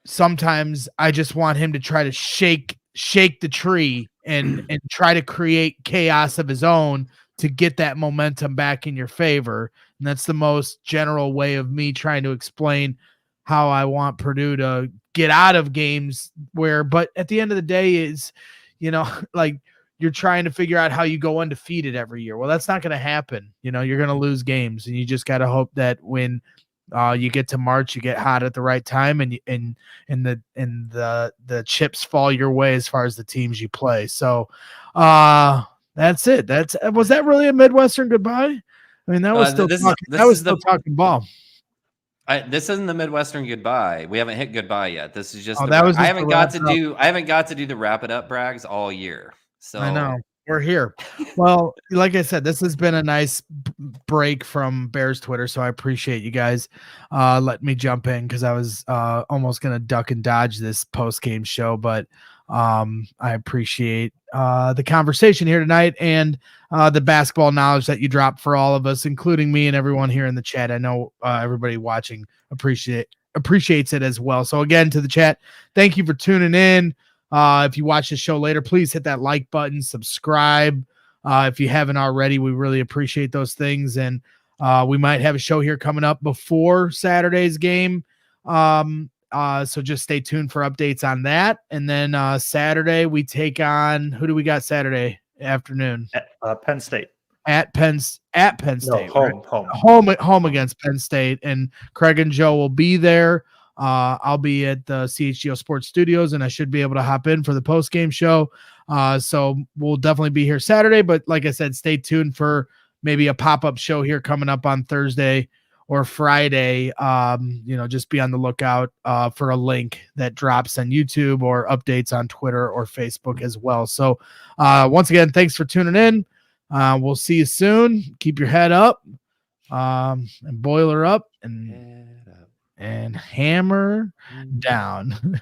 sometimes I just want him to try to shake the tree and try to create chaos of his own to get that momentum back in your favor. And that's the most general way of me trying to explain how I want Purdue to get out of games but at the end of the day is, like you're trying to figure out how you go undefeated every year. Well, that's not going to happen. You're going to lose games, and you just got to hope that when you get to March, you get hot at the right time and the chips fall your way as far as the teams you play. So that's it. Was that really a Midwestern goodbye? I mean, that was still talking ball. This isn't the Midwestern goodbye. We haven't hit goodbye yet. This is just. I haven't got to do the wrap it up brags all year. So I know we're here. Well, like I said, this has been a nice break from Bears Twitter, so I appreciate you guys letting me jump in because I was almost gonna duck and dodge this post game show, but I appreciate the conversation here tonight and the basketball knowledge that you dropped for all of us, including me and everyone here in the chat. I know everybody watching appreciates it as well. So again, to the chat, thank you for tuning in. If you watch the show later, please hit that like button, subscribe. If you haven't already, we really appreciate those things. And we might have a show here coming up before Saturday's game. So just stay tuned for updates on that. And then Saturday we take on, who do we got Saturday afternoon? Penn State. At Penn State. No, home against Penn State. And Kraig and Joe will be there. I'll be at the CHGO Sports Studios, and I should be able to hop in for the post-game show. So we'll definitely be here Saturday. But like I said, stay tuned for maybe a pop-up show here coming up on Thursday or Friday. Just be on the lookout for a link that drops on YouTube or updates on Twitter or Facebook as well. So once again, thanks for tuning in. We'll see you soon. Keep your head up and boiler up and hammer down.